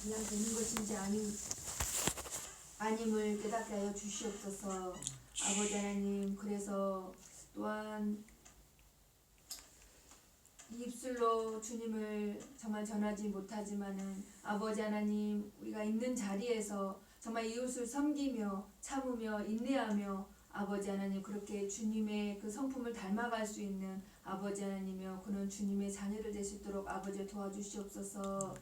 그냥 되는 것인지 아님을 깨닫게 하여 주시옵소서. 아버지 하나님, 그래서 또한 이 입술로 주님을 정말 전하지 못하지만은 아버지 하나님, 우리가 있는 자리에서 정말 이웃을 섬기며 참으며 인내하며 아버지 하나님, 그렇게 주님의 그 성품을 닮아갈 수 있는 아버지 하나님이여, 그는 주님의 자녀를 될 수 있도록 아버지 도와주시옵소서.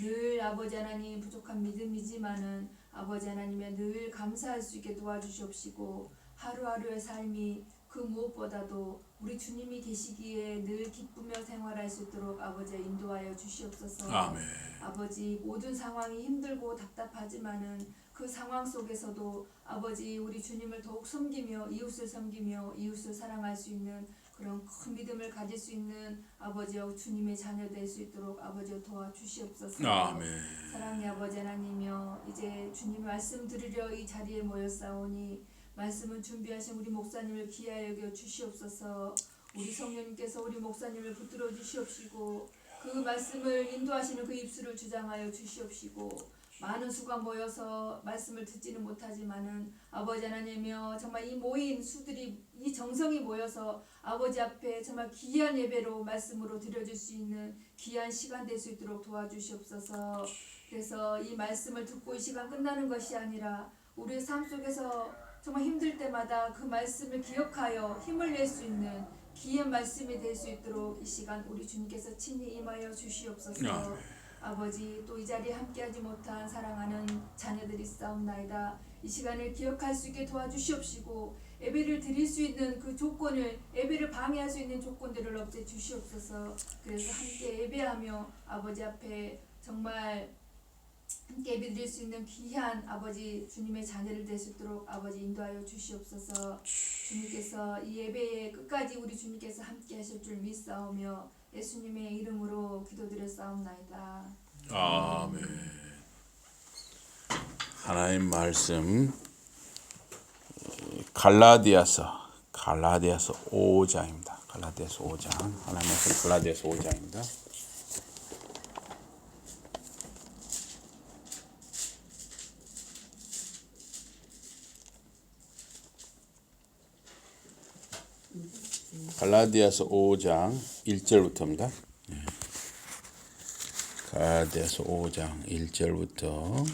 늘 아버지 하나님 부족한 믿음이지만은 아버지 하나님의 늘 감사할 수 있게 도와주시옵시고, 하루하루의 삶이 그 무엇보다도 우리 주님이 계시기에 늘 기쁘며 생활할 수 있도록 아버지 인도하여 주시옵소서. 아멘. 아버지, 모든 상황이 힘들고 답답하지만은 그 상황 속에서도 아버지 우리 주님을 더욱 섬기며 이웃을 사랑할 수 있는 그런 큰 믿음을 가질 수 있는 아버지여, 주님의 자녀 될 수 있도록 아버지여 도와주시옵소서. 아멘. 사랑의 아버지 하나님이여, 이제 주님 말씀 들으려 이 자리에 모였사오니 말씀은 준비하신 우리 목사님을 귀하여 여겨 주시옵소서. 우리 성령님께서 우리 목사님을 붙들어 주시옵시고, 그 말씀을 인도하시는 그 입술을 주장하여 주시옵시고, 많은 수가 모여서 말씀을 듣지는 못하지만은 아버지 하나님이여, 정말 이 모인 수들이 이 정성이 모여서 아버지 앞에 정말 귀한 예배로 말씀으로 드려질 수 있는 귀한 시간 될 수 있도록 도와주시옵소서. 그래서 이 말씀을 듣고 이 시간 끝나는 것이 아니라 우리의 삶 속에서 정말 힘들 때마다 그 말씀을 기억하여 힘을 낼 수 있는 귀한 말씀이 될 수 있도록 이 시간 우리 주님께서 친히 임하여 주시옵소서. 아버지, 또 이 자리에 함께하지 못한 사랑하는 자녀들이 있사옵나이다. 이 시간을 기억할 수 있게 도와주시옵시고, 예배를 드릴 수 있는 그 조건을, 예배를 방해할 수 있는 조건들을 없애 주시옵소서. 그래서 함께 예배하며 아버지 앞에 정말 함께 예배 드릴 수 있는 귀한 아버지 주님의 자녀를 될 수 있도록 아버지 인도하여 주시옵소서. 주님께서 이 예배에 끝까지 우리 주님께서 함께 하실 줄 믿사오며 예수님의 이름으로 기도드렸사옵나이다. 아멘. 하나님 말씀 갈라디아서 5장입니다. 갈라디아서 5장. 하나님 말씀 갈라디아서 5장입니다. 갈라디아서 5장 1절부터입니다. 갈라디아서 5장 1절부터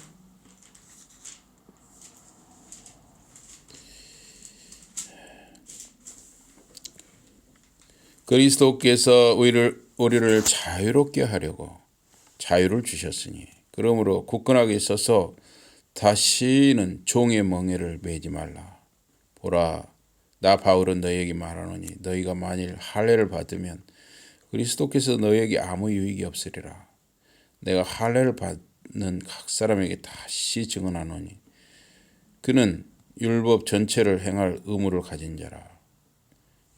그리스도께서 우리를 자유롭게 하려고 자유를 주셨으니 그러므로 굳건하게 서서 다시는 종의 멍에를 매지 말라. 보라, 나 바울은 너희에게 말하노니 너희가 만일 할례를 받으면 그리스도께서 너희에게 아무 유익이 없으리라. 내가 할례를 받는 각 사람에게 다시 증언하노니 그는 율법 전체를 행할 의무를 가진 자라.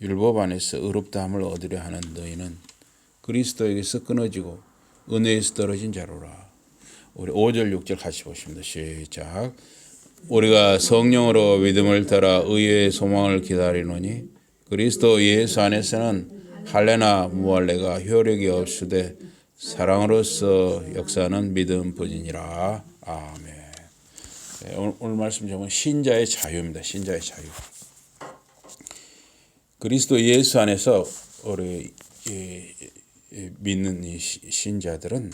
율법 안에서 의롭다함을 얻으려 하는 너희는 그리스도에게서 끊어지고 은혜에서 떨어진 자로라. 우리 5절 6절 같이 보십니다. 시작. 우리가 성령으로 믿음을 따라 의의 소망을 기다리노니 그리스도 예수 안에서는 할례나 무할례가 효력이 없으되 사랑으로서 역사하는 믿음뿐이니라. 아멘. 네, 오늘 말씀 제목은 신자의 자유입니다. 신자의 자유. 그리스도 예수 안에서 우리 믿는 이 신자들은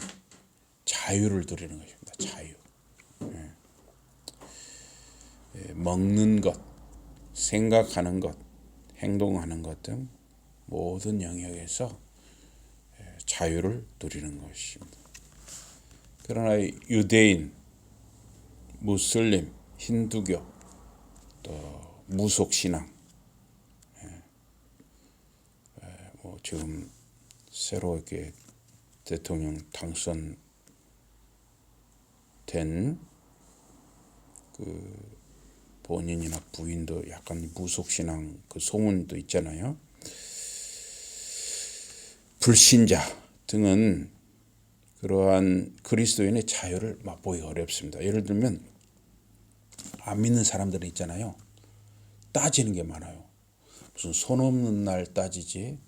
자유를 누리는 것입니다. 자유. 먹는 것, 생각하는 것, 행동하는 것 등 모든 영역에서 자유를 누리는 것입니다. 그러나 유대인, 무슬림, 힌두교, 또 무속신앙, 지금 새로 이렇게 대통령 당선된 그 본인이나 부인도 약간 무속신앙 그 소문도 있잖아요. 불신자 등은 그러한 그리스도인의 자유를 맛보기가 어렵습니다. 예를 들면 안 믿는 사람들은 있잖아요. 따지는 게 많아요. 무슨 손 없는 날 따지지.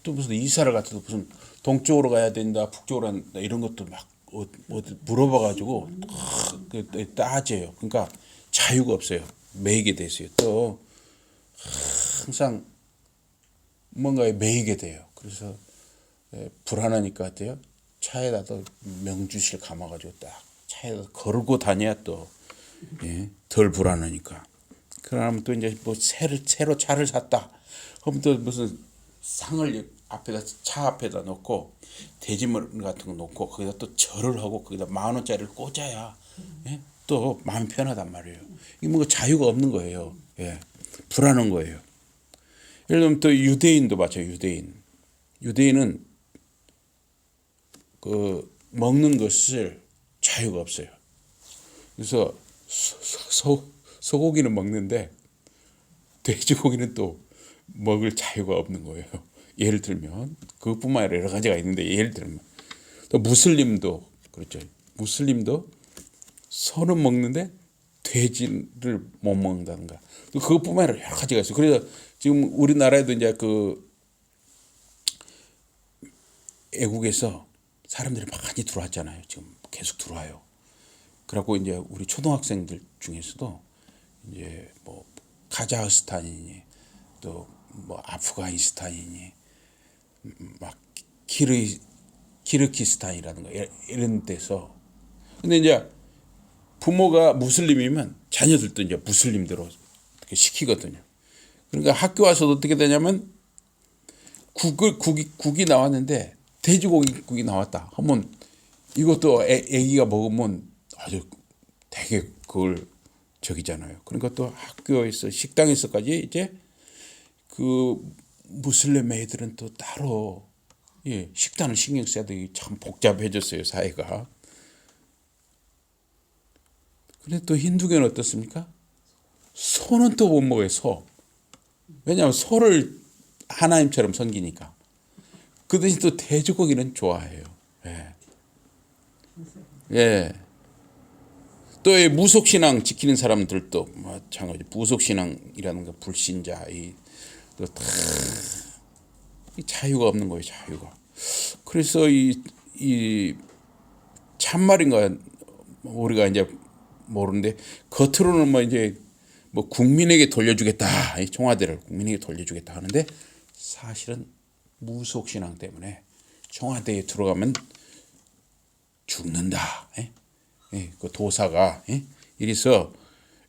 또 무슨 이사를 갔다도 무슨 동쪽으로 가야 된다, 북쪽으로 간다 이런 것도 막 어디 물어봐가지고 따져요. 그러니까 자유가 없어요. 매이게 됐어요. 또 항상 뭔가에 매이게 돼요. 그래서 불안하니까 어때요? 차에다 또 명주실 감아가지고 딱 차에다 걸고 다녀야 또 덜 불안하니까. 그러면 또 이제 뭐 새로 차를 샀다. 그럼 또 무슨 상을 앞에다 차 앞에다 놓고 돼지머리 같은 거 놓고 거기다 또 절을 하고 거기다 10,000원짜리를 꽂아야 또 마음이 편하단 말이에요. 이게 뭔가 자유가 없는 거예요. 불안한 거예요. 예를 들면 또 유대인도 마찬가지예요. 유대인은 그 먹는 것을 자유가 없어요. 그래서 소고기는 먹는데 돼지고기는 또 먹을 자유가 없는 거예요. 예를 들면 그것뿐만 아니라 여러 가지가 있는데 예를 들면 또 무슬림도 그렇죠. 무슬림도 소는 먹는데 돼지를 못 먹는다든가 또 그것뿐만 아니라 여러 가지가 있어요. 그래서 지금 우리나라에도 이제 그 애국에서 사람들이 많이 들어왔잖아요. 지금 계속 들어와요. 그래갖고 이제 우리 초등학생들 중에서도 이제 뭐 카자흐스탄이니 또 뭐 아프가니스탄이니 막 키르기스탄이라든가 이런 데서 근데 이제 부모가 무슬림이면 자녀들도 이제 무슬림대로 시키거든요. 그러니까 학교 와서도 어떻게 되냐면 국이 나왔는데 돼지고기국이 나왔다 하면 이것도 애기가 먹으면 아주 되게 그걸 저기잖아요. 그러니까 또 학교에서 식당에서까지 이제 그 무슬림 애들은 또 따로 식단을 신경 써야 되게 참 복잡해졌어요. 사회가. 근데 또 힌두교는 어떻습니까? 소는 또 못 먹어요. 소. 왜냐하면 소를 하나님처럼 섬기니까. 그 대신 또 돼지고기는 좋아해요. 또 무속신앙 지키는 사람들도 마찬가지. 무속신앙이라는 거 불신자 또 다 자유가 없는 거예요. 자유가. 그래서 이 참말인가 우리가 이제 모르는데 겉으로는 뭐 이제 뭐 국민에게 돌려주겠다. 이 청와대를 국민에게 돌려주겠다 하는데 사실은 무속신앙 때문에 청와대에 들어가면 죽는다. 그 도사가 이래서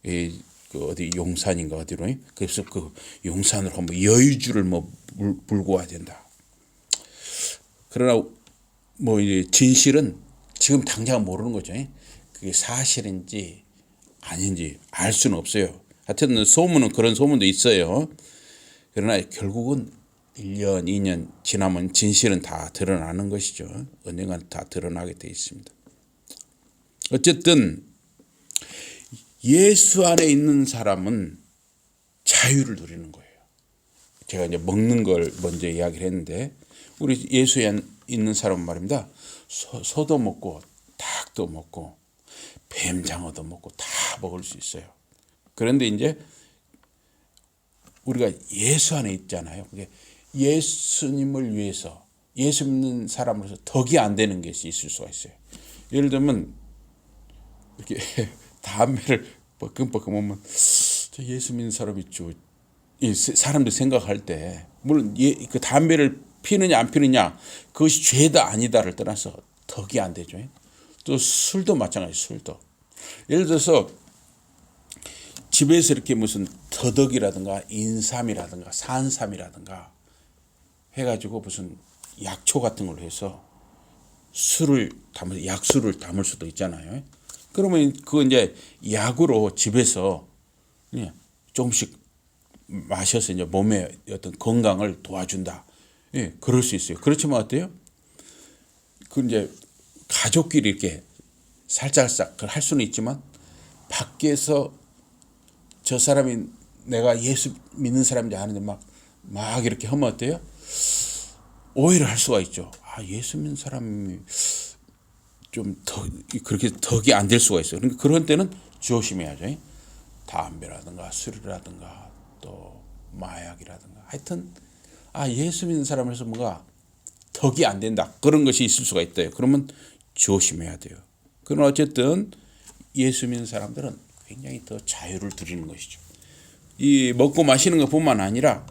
그 어디 용산인가 어디로 그래서 그 용산으로 한번 여의주를 뭐 물고 와야 된다. 그러나 뭐 이제 진실은 지금 당장 모르는 거죠. 그게 사실인지 아닌지 알 수는 없어요. 하여튼 소문은 그런 소문도 있어요. 그러나 결국은 1년, 2년 지나면 진실은 다 드러나는 것이죠. 언젠간 다 드러나게 돼 있습니다. 어쨌든 예수 안에 있는 사람은 자유를 누리는 거예요. 제가 이제 먹는 걸 먼저 이야기를 했는데 우리 예수에 있는 사람은 말입니다. 소도 먹고 닭도 먹고 뱀장어도 먹고 다 먹을 수 있어요. 그런데 이제 우리가 예수 안에 있잖아요. 그게 예수님을 위해서 예수 믿는 사람으로서 덕이 안 되는 것이 있을 수가 있어요. 예를 들면 이렇게 담배를 뻐끔뻐끔 하면 예수 믿는 사람 있죠. 사람들 생각할 때 물론 그 담배를 피느냐 안 피느냐 그것이 죄다 아니다를 떠나서 덕이 안 되죠. 또 술도 마찬가지. 술도 예를 들어서 집에서 이렇게 무슨 더덕이라든가 인삼이라든가 산삼이라든가 해가지고 무슨 약초 같은 걸로 해서 술을 담을 약술을 담을 수도 있잖아요. 그러면 그거 이제 약으로 집에서 조금씩 마셔서 이제 몸의 어떤 건강을 도와준다. 그럴 수 있어요. 그렇지만 어때요? 그 이제 가족끼리 이렇게 살짝살짝 할 수는 있지만 밖에서 저 사람이 내가 예수 믿는 사람인지 아는데 막 이렇게 하면 어때요? 오해를 할 수가 있죠. 예수 믿는 사람이 좀 그렇게 덕이 안 될 수가 있어요. 그러니까 그런 때는 조심해야죠. 담배라든가 술이라든가 또 마약이라든가 하여튼 예수 믿는 사람에서 뭔가 덕이 안 된다. 그런 것이 있을 수가 있대요. 그러면 조심해야 돼요. 그러나 어쨌든 예수 믿는 사람들은 굉장히 더 자유를 드리는 것이죠. 이 먹고 마시는 것뿐만 아니라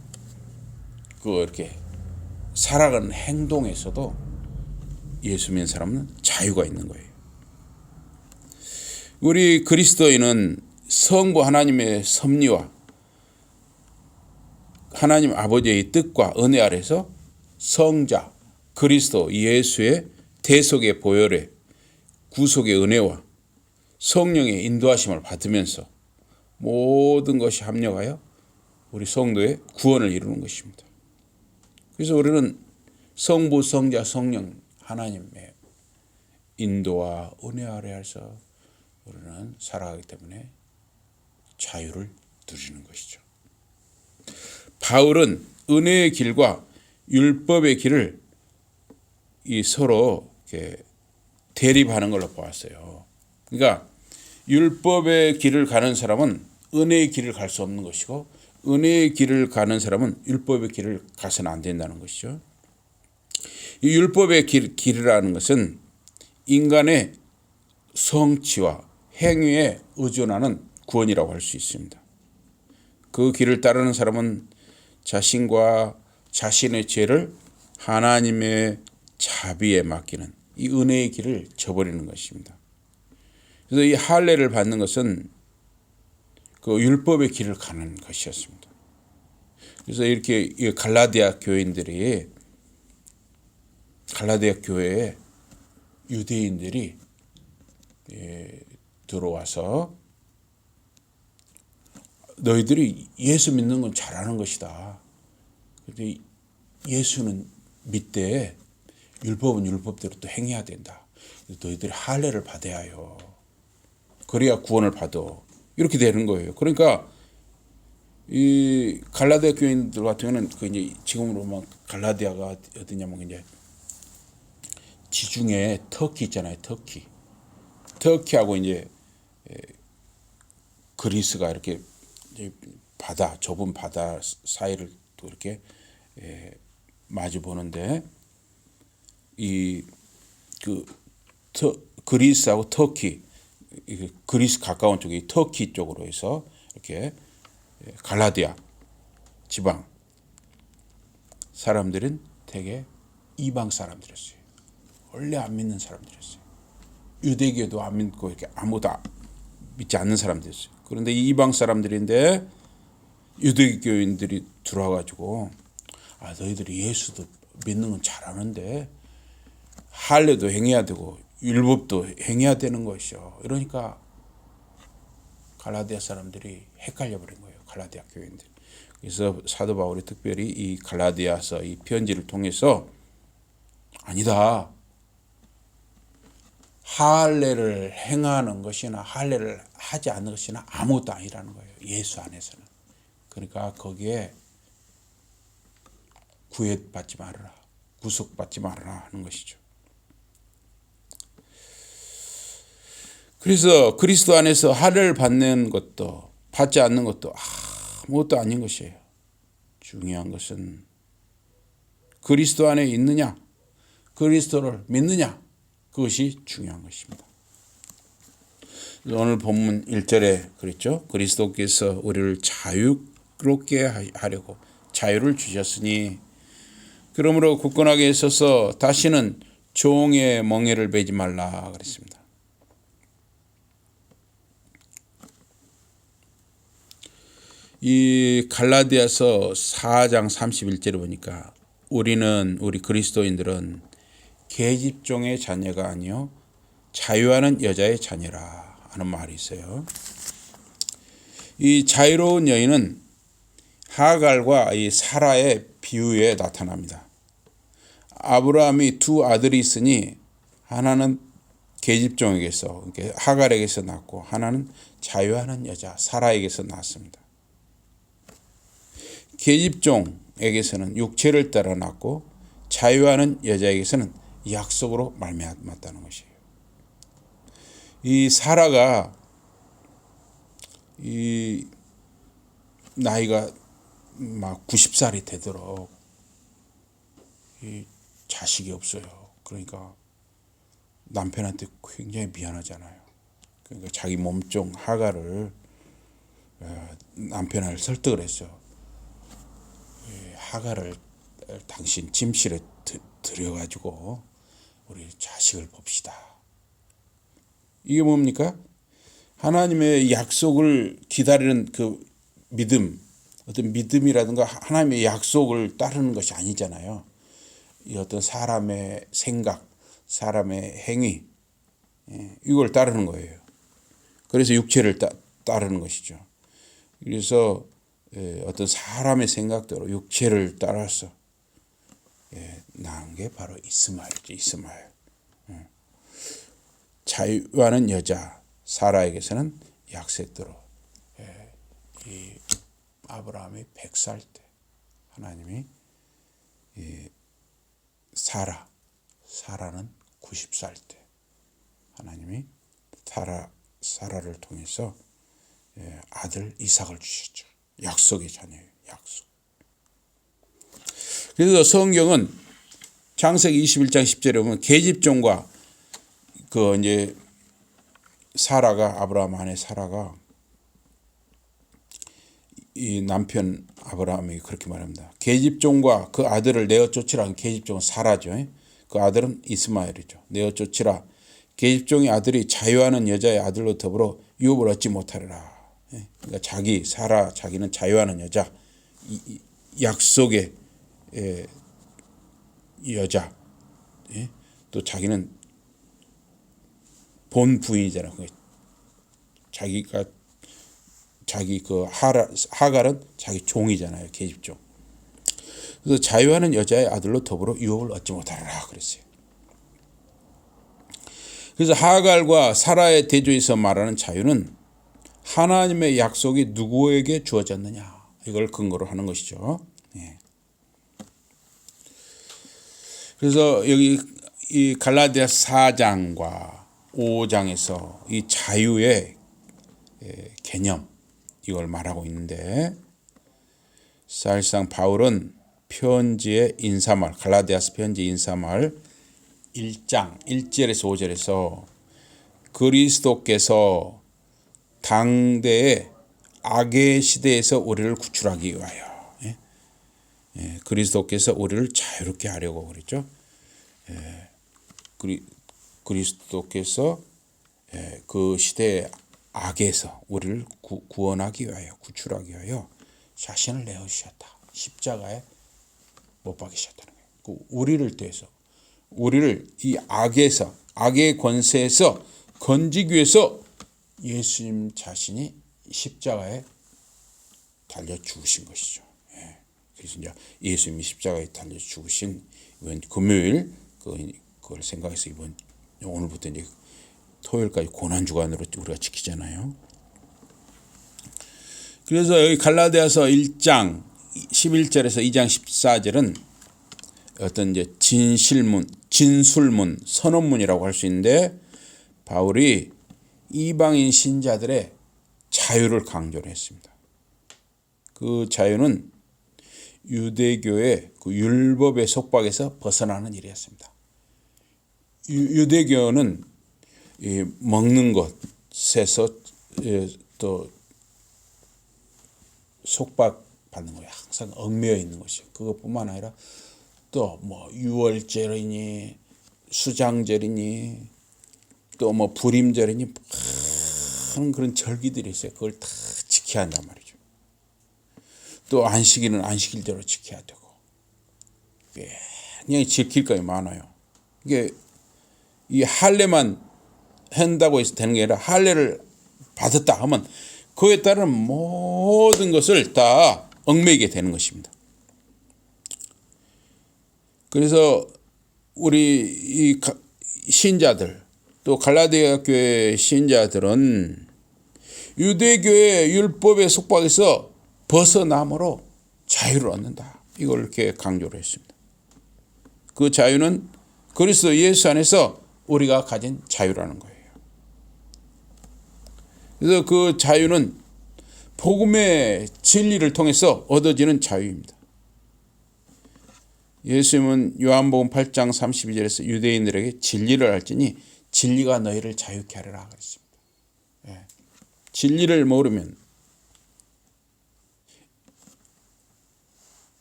이렇게 살아가는 행동에서도 예수 믿는 사람은 자유가 있는 거예요. 우리 그리스도인은 성부 하나님의 섭리와 하나님 아버지의 뜻과 은혜 아래서 성자 그리스도 예수의 대속의 보혈에 구속의 은혜와 성령의 인도하심을 받으면서 모든 것이 합력하여 우리 성도의 구원을 이루는 것입니다. 그래서 우리는 성부, 성자, 성령 하나님의 인도와 은혜 아래에서 우리는 살아가기 때문에 자유를 누리는 것이죠. 바울은 은혜의 길과 율법의 길을 서로 이렇게 대립하는 걸로 보았어요. 그러니까 율법의 길을 가는 사람은 은혜의 길을 갈 수 없는 것이고 은혜의 길을 가는 사람은 율법의 길을 가서는 안 된다는 것이죠. 이 율법의 길이라는 것은 인간의 성취와 행위에 의존하는 구원이라고 할 수 있습니다. 그 길을 따르는 사람은 자신과 자신의 죄를 하나님의 자비에 맡기는 이 은혜의 길을 저버리는 것입니다. 그래서 이 할례를 받는 것은 그 율법의 길을 가는 것이었습니다. 그래서 이렇게 갈라디아 교회에 유대인들이 들어와서 너희들이 예수 믿는 건 잘하는 것이다. 그런데 예수는 믿되 율법은 율법대로 또 행해야 된다. 너희들이 할례를 받아야 해요. 그래야 구원을 받아. 이렇게 되는 거예요. 그러니까 이 갈라디아 교인들 같은 경우는 이제 지금으로 막 갈라디아가 어디냐면 이제 지중해 터키 있잖아요. 터키하고 이제 그리스가 이렇게 좁은 바다 사이를 또 이렇게 마주 보는데 그리스하고 터키, 그리스 가까운 쪽이 터키 쪽으로 해서 이렇게 갈라디아 지방 사람들은 되게 이방 사람들이었어요. 원래 안 믿는 사람들이었어요. 유대교도 안 믿고 이렇게 아무도 믿지 않는 사람들이었어요. 그런데 이 이방 사람들인데 유대교인들이 들어와가지고 너희들이 예수도 믿는 건 잘하는데 할례도 행해야 되고 율법도 행해야 되는 것이요. 이러니까 갈라디아 사람들이 헷갈려 버린 거예요. 갈라디아 교인들. 그래서 사도 바울이 특별히 이 갈라디아서 이 편지를 통해서 아니다. 할례를 행하는 것이나 할례를 하지 않는 것이나 아무것도 아니라는 거예요. 예수 안에서는. 그러니까 거기에 구애받지 말아라. 구속받지 말아라 하는 것이죠. 그래서 그리스도 안에서 할례를 받는 것도 받지 않는 것도 아무것도 아닌 것이에요. 중요한 것은 그리스도 안에 있느냐, 그리스도를 믿느냐, 그것이 중요한 것입니다. 오늘 본문 1절에 그랬죠. 그리스도께서 우리를 자유롭게 하려고 자유를 주셨으니 그러므로 굳건하게 서서 다시는 종의 멍에를 매지 말라 그랬습니다. 이 갈라디아서 4장 31절에 보니까 우리 그리스도인들은 계집종의 자녀가 아니요 자유하는 여자의 자녀라 하는 말이 있어요. 이 자유로운 여인은 하갈과 이 사라의 비유에 나타납니다. 아브라함이 두 아들이 있으니 하나는 계집종에게서 하갈에게서 낳고 하나는 자유하는 여자 사라에게서 낳았습니다. 계집종에게서는 육체를 따라 낳고 자유하는 여자에게서는 약속으로 말미암았다는 것이에요. 이 사라가 이 나이가 막 90살이 되도록 이 자식이 없어요. 그러니까 남편한테 굉장히 미안하잖아요. 그러니까 자기 몸종 하갈을 남편을 설득을 했어. 하갈을 당신 침실에 들여가지고 우리 자식을 봅시다. 이게 뭡니까? 하나님의 약속을 기다리는 그 믿음, 어떤 믿음이라든가 하나님의 약속을 따르는 것이 아니잖아요. 이 어떤 사람의 생각, 사람의 행위, 이걸 따르는 거예요. 그래서 육체를 따르는 것이죠. 그래서 어떤 사람의 생각대로 육체를 따라서 낳은 게 바로 이스마엘이죠. 이스마엘. 자유하는 여자 사라에게서는 약속대로 이 아브라함이 100살 때 하나님이 사라는 90살 때 하나님이 사라를 통해서 아들 이삭을 주셨죠. 약속의 자녀예요. 약속. 그래서 성경은 창세기 21장 10절에 보면 계집종과 그 이제 아브라함 아내 사라가 이 남편 아브라함이 그렇게 말합니다. 계집종과 그 아들을 내어 쫓으라. 계집종은 사라죠. 그 아들은 이스마엘이죠. 내어 쫓으라. 계집종의 아들이 자유하는 여자의 아들로 더불어 유업을 얻지 못하리라. 그러니까 자기는 자유하는 여자, 약속의 여자, 또 자기는 본 부인이잖아. 자기 그 하갈은 자기 종이잖아요. 계집종. 그래서 자유하는 여자의 아들로 더불어 유업을 얻지 못하리라 그랬어요. 그래서 하갈과 사라의 대조에서 말하는 자유는 하나님의 약속이 누구에게 주어졌느냐, 이걸 근거로 하는 것이죠. 그래서 여기 이 갈라디아 4장과 5장에서 이 자유의 개념, 이걸 말하고 있는데, 사실상 바울은 편지의 인사말, 갈라디아서 편지 인사말 1장 1절에서 5절에서 그리스도께서 당대의 악의 시대에서 우리를 구출하기 위하여, 그리스도께서 우리를 자유롭게 하려고 그랬죠. 그리스도께서 그 시대의 악에서 우리를 구원하기 위하여, 구출하기 위하여 자신을 내어주셨다. 십자가에 못 박이셨다는 거예요. 우리를 대해서, 우리를 이 악에서, 악의 권세에서 건지기 위해서 예수님 자신이 십자가에 달려 죽으신 것이죠. 그래서 이제 예수님이 십자가에 달려 죽으신 이번 금요일 그걸 생각해서 오늘부터 이제 토요일까지 고난 주간으로 우리가 지키잖아요. 그래서 여기 갈라디아서 1장 11절에서 2장 14절은 어떤 이제 진술문, 선언문이라고 할 수 있는데, 바울이 이방인 신자들의 자유를 강조를 했습니다. 그 자유는 유대교의 그 율법의 속박에서 벗어나는 일이었습니다. 유대교는 먹는 것에서 또 속박받는 거예요. 항상 얽매여 있는 것이에요. 그것뿐만 아니라 또 뭐 유월절이니 수장절이니 또 뭐 불임절이니 많은 그런 절기들이 있어요. 그걸 다 지켜야 한단 말이죠. 또 안식일은 안식일대로 지켜야 되고, 그냥 지킬 것이 많아요. 이게 이 할례만 한다고 해서 되는 게 아니라 할례를 받았다 하면 그에 따른 모든 것을 다 얽매이게 되는 것입니다. 그래서 우리 이 신자들, 또 갈라디아 교회 신자들은 유대교의 율법의 속박에서 벗어남으로 자유를 얻는다. 이걸 이렇게 강조를 했습니다. 그 자유는 그리스도 예수 안에서 우리가 가진 자유라는 거예요. 그래서 그 자유는 복음의 진리를 통해서 얻어지는 자유입니다. 예수님은 요한복음 8장 32절에서 유대인들에게 진리를 알지니 진리가 너희를 자유케 하리라 그랬습니다. 예. 진리를 모르면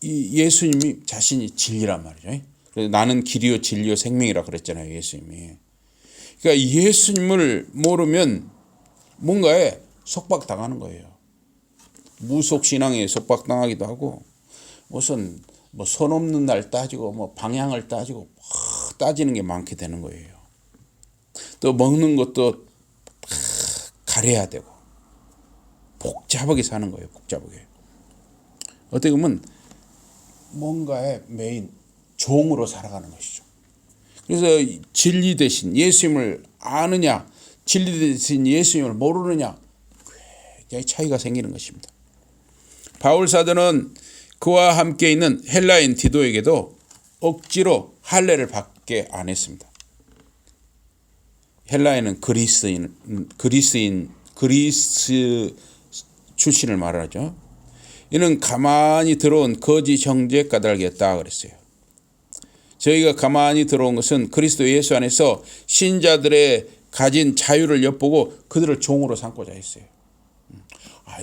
이 예수님이 자신이 진리란 말이죠. 그래서 나는 길이요 진리요 생명이라 그랬잖아요. 예수님이. 그러니까 예수님을 모르면 뭔가에 속박당하는 거예요. 무속신앙에 속박당하기도 하고 무슨 뭐 손 없는 날 따지고 뭐 방향을 따지고 따지는 게 많게 되는 거예요. 또 먹는 것도 가려야 되고 복잡하게 사는 거예요. 복잡하게. 어떻게 보면 뭔가에 매인 종으로 살아가는 것이죠. 그래서 진리 대신 예수님을 아느냐 진리 대신 예수님을 모르느냐 굉장히 차이가 생기는 것입니다. 바울 사도는 그와 함께 있는 헬라인 디도에게도 억지로 할례를 받게 안 했습니다. 헬라인은 그리스 출신을 말하죠. 이는 가만히 들어온 거짓 형제 까닭이었다 그랬어요. 저희가 가만히 들어온 것은 그리스도 예수 안에서 신자들의 가진 자유를 엿보고 그들을 종으로 삼고자 했어요.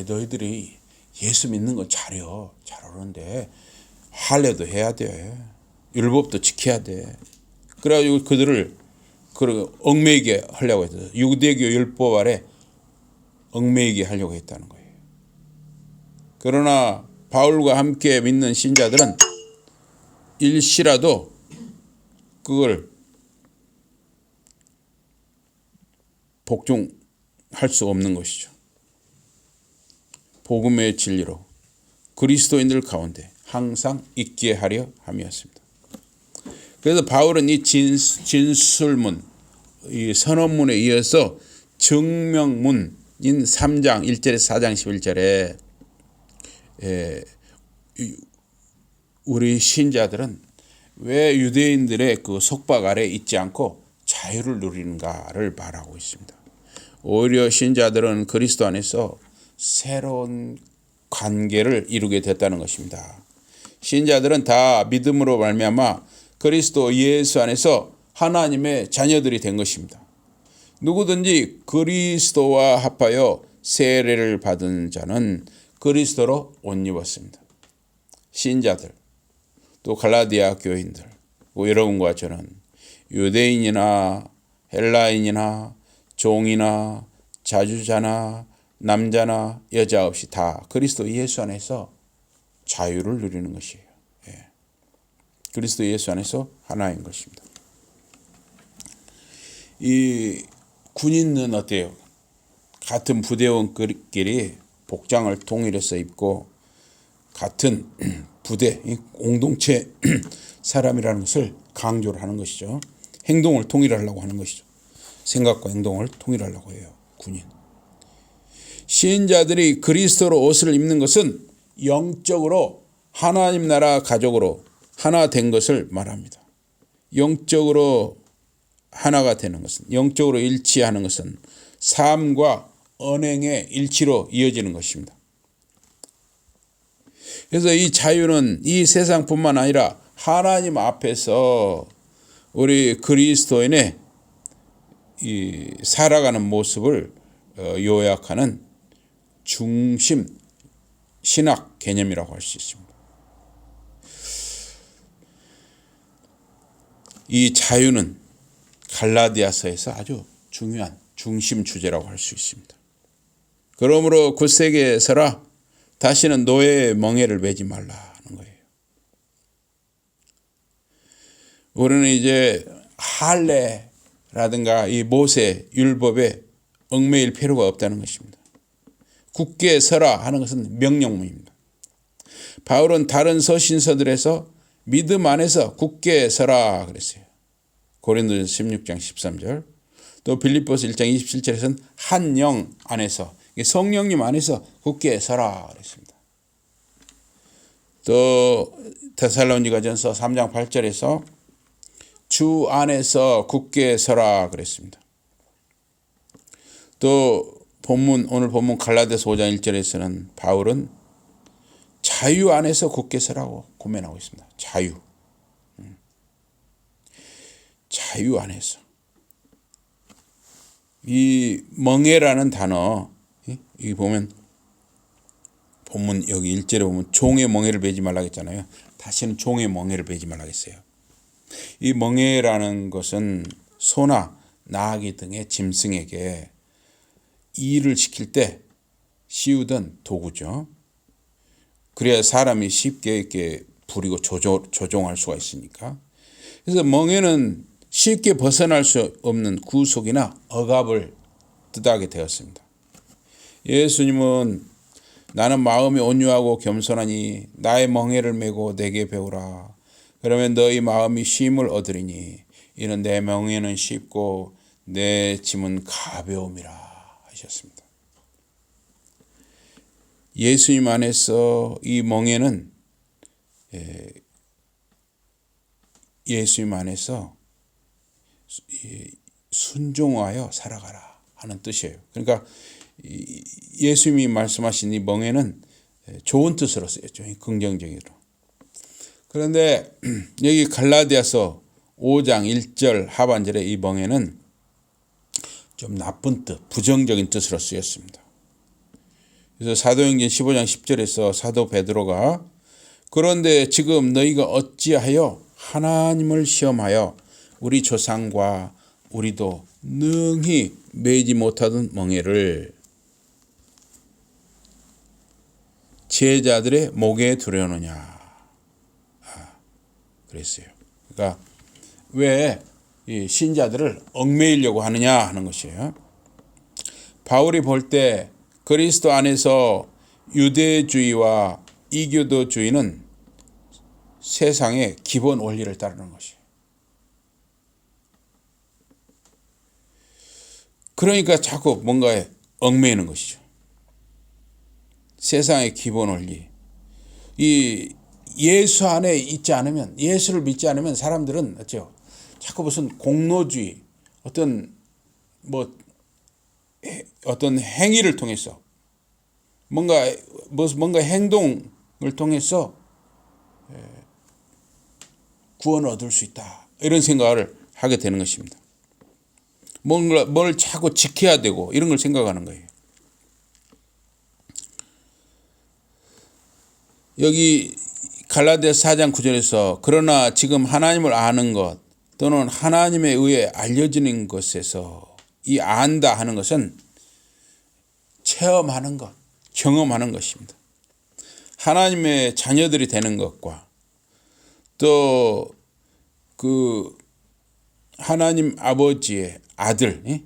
너희들이 예수 믿는 건 잘하는데 할례도 해야 돼. 율법도 지켜야 돼. 그래가지고 그들을 얽매이게 하려고 했어요. 유대교 율법 아래 얽매이게 하려고 했다는 거예요. 그러나 바울과 함께 믿는 신자들은 일시라도 그걸 복종할 수 없는 것이죠. 복음의 진리로 그리스도인들 가운데 항상 있게 하려 함이었습니다. 그래서 바울은 이 진술문, 이 선언문에 이어서 증명문인 3장 1절에서 4장 11절에 우리 신자들은 왜 유대인들의 그 속박 아래 있지 않고 자유를 누리는가를 말하고 있습니다. 오히려 신자들은 그리스도 안에서 새로운 관계를 이루게 됐다는 것입니다. 신자들은 다 믿음으로 말미암아 그리스도 예수 안에서 하나님의 자녀들이 된 것입니다. 누구든지 그리스도와 합하여 세례를 받은 자는 그리스도로 옷 입었습니다. 신자들, 또 갈라디아 교인들, 여러분과 저는 유대인이나 헬라인이나 종이나 자주자나 남자나 여자 없이 다 그리스도 예수 안에서 자유를 누리는 것이에요. 그리스도 예수 안에서 하나인 것입니다. 이 군인은 어때요? 같은 부대원끼리 복장을 통일해서 입고 같은 부대, 공동체 사람이라는 것을 강조를 하는 것이죠. 행동을 통일하려고 하는 것이죠. 생각과 행동을 통일하려고 해요. 군인. 신자들이 그리스도로 옷을 입는 것은 영적으로 하나님 나라 가족으로 하나 된 것을 말합니다. 영적으로 하나가 되는 것은, 영적으로 일치하는 것은 삶과 언행의 일치로 이어지는 것입니다. 그래서 이 자유는 이 세상뿐만 아니라 하나님 앞에서 우리 그리스도인의 이 살아가는 모습을 요약하는 중심 신학 개념이라고 할 수 있습니다. 이 자유는 갈라디아서에서 아주 중요한 중심 주제라고 할 수 있습니다. 그러므로 굳세게 서라. 다시는 노예의 멍에를 매지 말라는 거예요. 우리는 이제 할례라든가 이 모세 율법에 얽매일 필요가 없다는 것입니다. 굳게 서라 하는 것은 명령문입니다. 바울은 다른 서신서들에서 믿음 안에서 굳게 서라 그랬어요. 고린도전서 16장 13절, 또 빌립보서 1장 27절에서는 한 영 안에서, 성령님 안에서 굳게 서라 그랬습니다. 또 데살로니가전서 3장 8절에서 주 안에서 굳게 서라 그랬습니다. 또 오늘 본문 갈라디아서 5장 1절에서는 바울은 자유 안에서 굳게 서라고 고면하고 있습니다. 자유 안에서. 이 멍에라는 단어, 여기 보면 본문 여기 1절에 보면 종의 멍에를 베지 말라고 했잖아요. 다시는 종의 멍에를 베지 말라고 했어요. 이 멍에라는 것은 소나 나귀 등의 짐승에게 일을 시킬 때 씌우던 도구죠. 그래야 사람이 쉽게 이렇게 부리고 조종할 수가 있으니까. 그래서 멍에는 쉽게 벗어날 수 없는 구속이나 억압을 뜻하게 되었습니다. 예수님은 나는 마음이 온유하고 겸손하니 나의 멍에를 메고 내게 배우라. 그러면 너희 마음이 쉼을 얻으리니 이는 내 멍에는 쉽고 내 짐은 가벼움이라 하셨습니다. 예수님 안에서 이 멍에는 예수님 안에서 순종하여 살아가라 하는 뜻이에요. 그러니까 예수님이 말씀하신 이 멍에는 좋은 뜻으로 쓰였죠. 긍정적으로. 그런데 여기 갈라디아서 5장 1절 하반절에 이 멍에는 좀 나쁜 뜻, 부정적인 뜻으로 쓰였습니다. 그래서 사도행전 15장 10절에서 사도 베드로가 그런데 지금 너희가 어찌하여 하나님을 시험하여 우리 조상과 우리도 능히 매지 못하던 멍에를 제자들의 목에 두려느냐 그랬어요. 그러니까 왜 이 신자들을 얽매이려고 하느냐 하는 것이에요. 바울이 볼 때 그리스도 안에서 유대주의와 이교도주의는 세상의 기본 원리를 따르는 것이에요. 그러니까 자꾸 뭔가에 얽매이는 것이죠. 세상의 기본 원리. 이 예수 안에 있지 않으면, 예수를 믿지 않으면 사람들은 어째요? 자꾸 무슨 공로주의, 어떤 행위를 통해서 뭔가 행동을 통해서 구원을 얻을 수 있다. 이런 생각을 하게 되는 것입니다. 뭘 자꾸 지켜야 되고 이런 걸 생각하는 거예요. 여기 갈라디아서 4장 9절에서 그러나 지금 하나님을 아는 것 또는 하나님에 의해 알려지는 것에서 이 안다 하는 것은 체험하는 것, 경험하는 것입니다. 하나님의 자녀들이 되는 것과 또 그 하나님 아버지의 아들,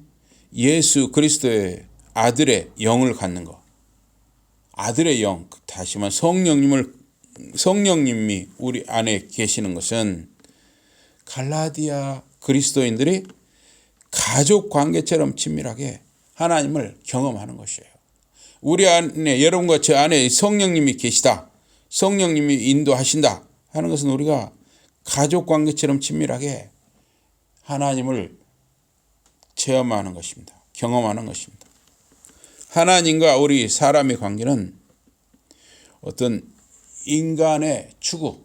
예수 그리스도의 아들의 영을 갖는 것, 아들의 영, 다시 말해 성령님이 우리 안에 계시는 것은 갈라디아 그리스도인들이 가족 관계처럼 친밀하게 하나님을 경험하는 것이에요. 우리 안에, 여러분과 저 안에 성령님이 계시다, 성령님이 인도하신다 하는 것은 우리가 가족 관계처럼 친밀하게 하나님을 체험하는 것입니다. 경험하는 것입니다. 하나님과 우리 사람의 관계는 어떤 인간의 추구,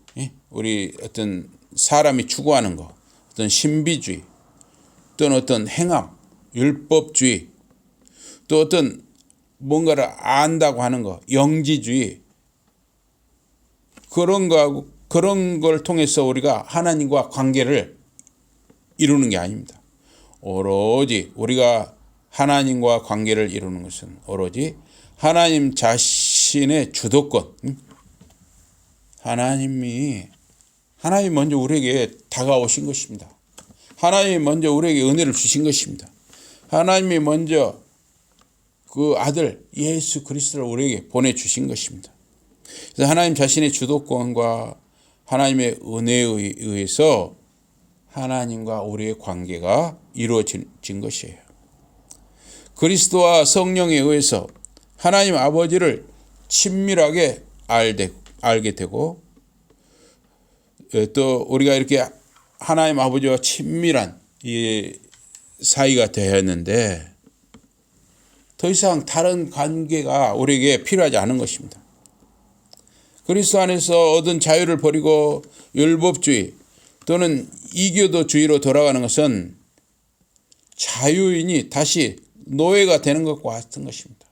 우리 어떤 사람이 추구하는 것, 어떤 신비주의, 또는 어떤 행함, 율법주의, 또 어떤 뭔가를 안다고 하는 것, 영지주의, 그런 걸 통해서 우리가 하나님과 관계를 이루는 게 아닙니다. 오로지 우리가 하나님과 관계를 이루는 것은 오로지 하나님 자신의 주도권, 하나님이 먼저 우리에게 다가오신 것입니다. 하나님이 먼저 우리에게 은혜를 주신 것입니다. 하나님이 먼저 그 아들 예수 그리스도를 우리에게 보내주신 것입니다. 그래서 하나님 자신의 주도권과 하나님의 은혜에 의해서 하나님과 우리의 관계가 이루어진 것이에요. 그리스도와 성령에 의해서 하나님 아버지를 친밀하게 알게 되고 또 우리가 이렇게 하나님 아버지와 친밀한 이 사이가 되었는데 더 이상 다른 관계가 우리에게 필요하지 않은 것입니다. 그리스도 안에서 얻은 자유를 버리고 율법주의 또는 이교도주의로 돌아가는 것은 자유인이 다시 노예가 되는 것과 같은 것입니다.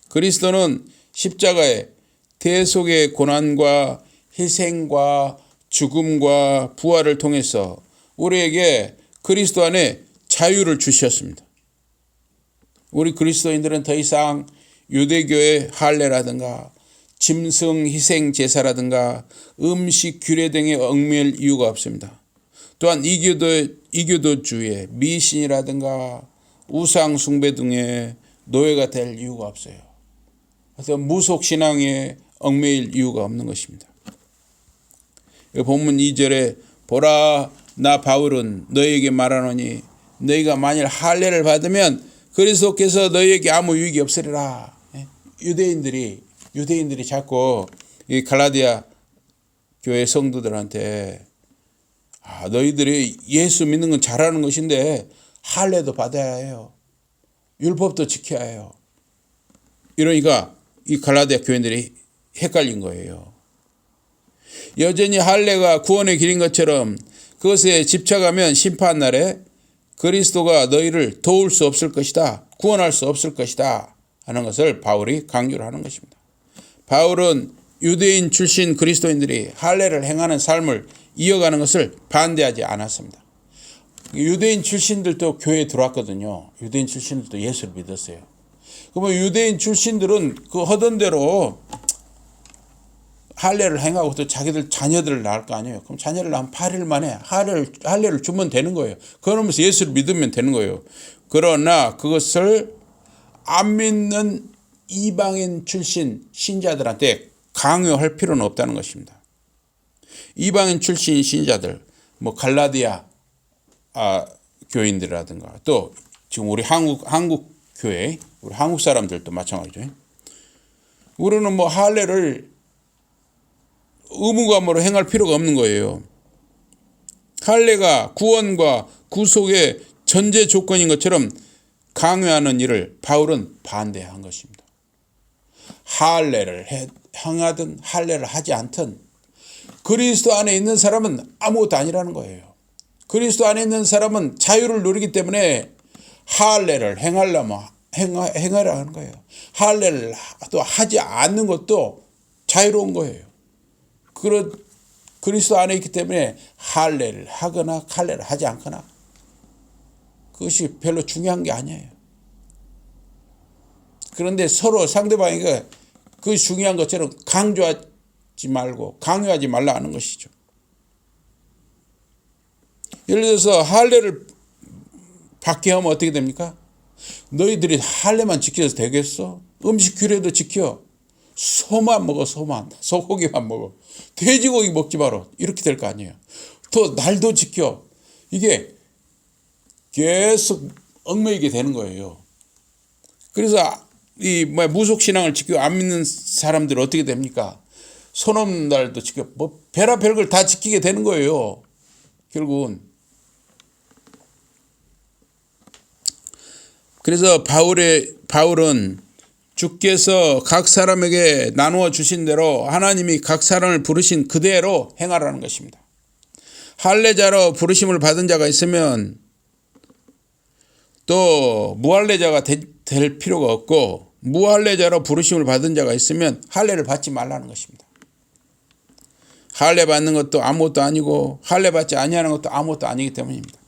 그리스도는 십자가의 대속의 고난과 희생과 죽음과 부활을 통해서 우리에게 그리스도 안에 자유를 주셨습니다. 우리 그리스도인들은 더 이상 유대교의 할례라든가 짐승 희생 제사라든가 음식 규례 등에 얽매일 이유가 없습니다. 또한 이교도주의 미신이라든가 우상 숭배 등의 노예가 될 이유가 없어요. 그래서 무속신앙에 얽매일 이유가 없는 것입니다. 본문 2절에 보라 나 바울은 너희에게 말하노니 너희가 만일 할례를 받으면 그리스도께서 너희에게 아무 유익이 없으리라. 유대인들이 자꾸 이 갈라디아 교회 성도들한테 너희들이 예수 믿는 건 잘하는 것인데 할례도 받아야 해요. 율법도 지켜야 해요. 이러니까 이 갈라디아 교인들이 헷갈린 거예요. 여전히 할례가 구원의 길인 것처럼 그것에 집착하면 심판날에 그리스도가 너희를 도울 수 없을 것이다. 구원할 수 없을 것이다. 하는 것을 바울이 강조를 하는 것입니다. 바울은 유대인 출신 그리스도인들이 할례를 행하는 삶을 이어가는 것을 반대하지 않았습니다. 유대인 출신들도 교회에 들어왔거든요. 유대인 출신들도 예수를 믿었어요. 그러면 유대인 출신들은 그 하던 대로 할례를 행하고 또 자기들 자녀들을 낳을 거 아니에요. 그럼 자녀를 낳으면 8일 만에 할례를 주면 되는 거예요. 그러면서 예수를 믿으면 되는 거예요. 그러나 그것을 안 믿는 이방인 출신 신자들한테 강요할 필요는 없다는 것입니다. 이방인 출신 신자들, 갈라디아 교인들이라든가 또 지금 우리 한국 교회, 우리 한국 사람들도 마찬가지죠. 우리는 할례를 의무감으로 행할 필요가 없는 거예요. 할례가 구원과 구속의 전제 조건인 것처럼 강요하는 일을 바울은 반대한 것입니다. 할례를 행하든 할례를 하지 않든 그리스도 안에 있는 사람은 아무것도 아니라는 거예요. 그리스도 안에 있는 사람은 자유를 누리기 때문에 할례를 행하려면 행하라는 거예요. 할례를 또 하지 않는 것도 자유로운 거예요. 그리스도 안에 있기 때문에 할례를 하거나 할례를 하지 않거나 그것이 별로 중요한 게 아니에요. 그런데 서로 상대방에게 그 중요한 것처럼 강조하지 말고 강요하지 말라 하는 것이죠. 예를 들어서 할례를 받게 하면 어떻게 됩니까? 너희들이 할례만 지켜서 되겠어? 음식 규례도 지켜. 소만 먹어, 소만. 소고기만 먹어. 돼지고기 먹지 마라. 이렇게 될 거 아니에요. 또 날도 지켜. 이게 계속 얽매이게 되는 거예요. 그래서 이 무속신앙을 지키고 안 믿는 사람들은 어떻게 됩니까? 손 없는 날도 지켜. 별의별 걸 다 지키게 되는 거예요. 결국은. 그래서 바울은 주께서 각 사람에게 나누어 주신 대로 하나님이 각 사람을 부르신 그대로 행하라는 것입니다. 할례자로 부르심을 받은 자가 있으면 또 무할례자가 될 필요가 없고 무할례자로 부르심을 받은 자가 있으면 할례를 받지 말라는 것입니다. 할례 받는 것도 아무것도 아니고 할례 받지 아니하는 것도 아무것도 아니기 때문입니다.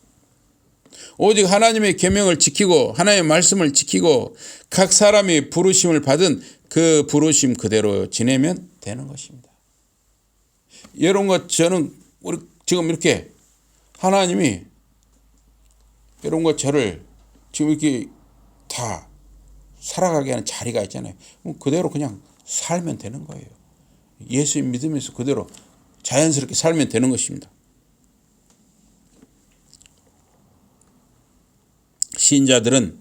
오직 하나님의 계명을 지키고 하나님의 말씀을 지키고 각 사람이 부르심을 받은 그 부르심 그대로 지내면 되는 것입니다. 여러분과 저는 지금 이렇게 하나님이 여러분과 저를 지금 이렇게 다 살아가게 하는 자리가 있잖아요. 그럼 그대로 그냥 살면 되는 거예요. 예수 믿으면서 그대로 자연스럽게 살면 되는 것입니다. 신자들은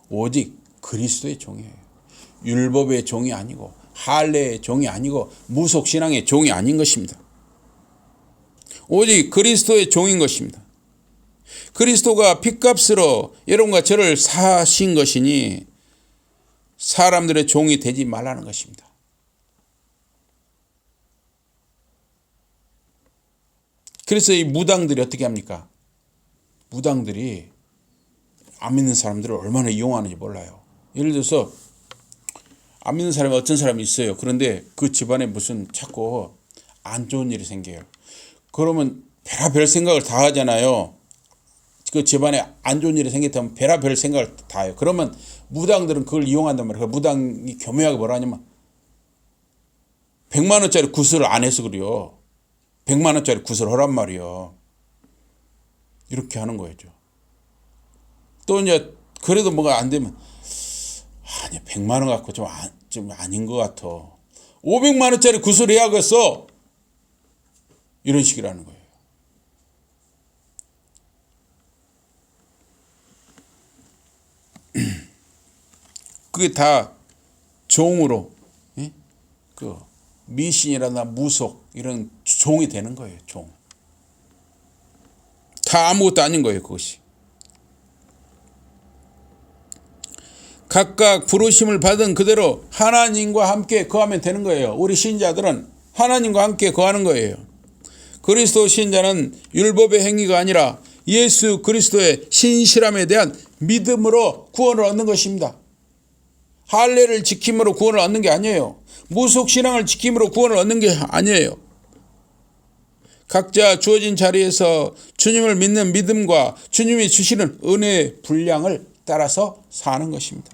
오직 그리스도의 종이에요. 율법의 종이 아니고 할례의 종이 아니고 무속신앙의 종이 아닌 것입니다. 오직 그리스도의 종인 것입니다. 그리스도가 핏값으로 여러분과 저를 사신 것이니 사람들의 종이 되지 말라는 것입니다. 그래서 이 무당들이 어떻게 합니까? 무당들이 안 믿는 사람들을 얼마나 이용하는지 몰라요. 예를 들어서 안 믿는 사람이 어떤 사람이 있어요. 그런데 그 집안에 무슨 자꾸 안 좋은 일이 생겨요. 그러면 별의별 생각을 다 하잖아요. 그 집안에 안 좋은 일이 생겼다면 별의별 생각을 다 해요. 그러면 무당들은 그걸 이용한단 말이에요. 무당이 교묘하게 뭐라 하냐면 100만 원짜리 구슬을 안 해서 그래요. 100만 원짜리 구슬 하란 말이요. 이렇게 하는 거죠. 또 이제 그래도 뭐가 안 되면 아니 100만 원 갖고 좀 아닌 것 같아. 500만 원짜리 구슬 해야겠어. 이런 식이라는 거예요. 그게 다 종으로 그 미신이라나 무속 이런 종이 되는 거예요. 종. 다 아무것도 아닌 거예요. 그것이. 각각 부르심을 받은 그대로 하나님과 함께 거하면 되는 거예요. 우리 신자들은 하나님과 함께 거하는 거예요. 그리스도 신자는 율법의 행위가 아니라 예수 그리스도의 신실함에 대한 믿음으로 구원을 얻는 것입니다. 할례를 지킴으로 구원을 얻는 게 아니에요. 무속신앙을 지킴으로 구원을 얻는 게 아니에요. 각자 주어진 자리에서 주님을 믿는 믿음과 주님이 주시는 은혜의 분량을 따라서 사는 것입니다.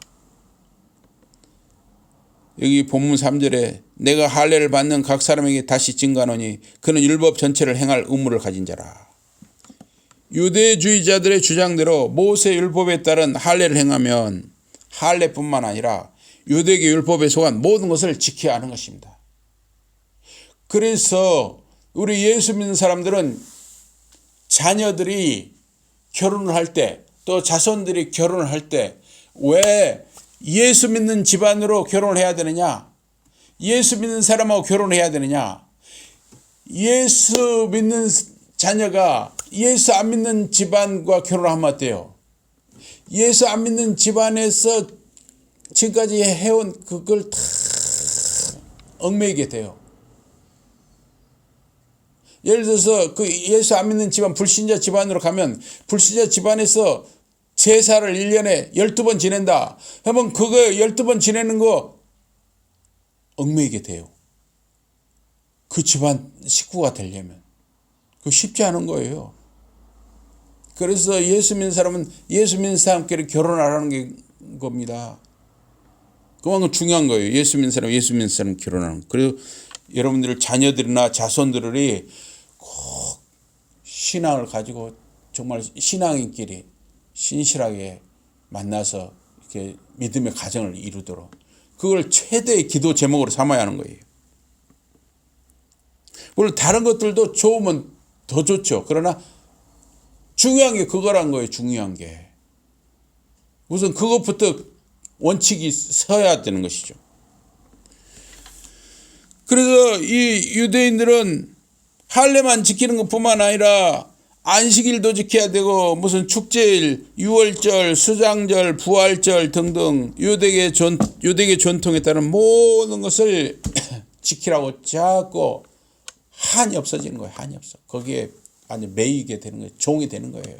여기 본문 3절에 내가 할례를 받는 각 사람에게 다시 증가하노니 그는 율법 전체를 행할 의무를 가진 자라. 유대주의자들의 주장대로 모세 율법에 따른 할례를 행하면 할례뿐만 아니라 유대계 율법에 속한 모든 것을 지켜야 하는 것입니다. 그래서 우리 예수 믿는 사람들은 자녀들이 결혼을 할 때 또 자손들이 결혼을 할 때 왜 예수 믿는 집안으로 결혼을 해야 되느냐? 예수 믿는 사람하고 결혼해야 되느냐? 예수 믿는 자녀가 예수 안 믿는 집안과 결혼하면 어때요? 예수 안 믿는 집안에서 지금까지 해온 그걸 다 얽매이게 돼요. 예를 들어서 그 예수 안 믿는 집안, 불신자 집안으로 가면 불신자 집안에서 제사를 1년에 12번 지낸다 하면 그거 12번 지내는 거 얽매이게 돼요. 그 집안 식구가 되려면. 그거 쉽지 않은 거예요. 그래서 예수 믿는 사람은 예수 믿는 사람끼리 결혼하라는 게 겁니다. 그만큼 중요한 거예요. 예수 믿는 사람 결혼하는 거. 그리고 여러분들 자녀들이나 자손들이 꼭 신앙을 가지고 정말 신앙인끼리 신실하게 만나서 이렇게 믿음의 가정을 이루도록 그걸 최대의 기도 제목으로 삼아야 하는 거예요. 물론 다른 것들도 좋으면 더 좋죠. 그러나 중요한 게 그거란 거예요. 중요한 게. 우선 그것부터 원칙이 서야 되는 것이죠. 그래서 이 유대인들은 할례만 지키는 것뿐만 아니라 안식일도 지켜야 되고 무슨 축제일, 유월절, 수장절, 부활절 등등 유대계 전통에 따른 모든 것을 지키라고 자꾸 한이 없어지는 거예요. 한이 없어. 거기에 아주 매이게 되는 거예요. 종이 되는 거예요.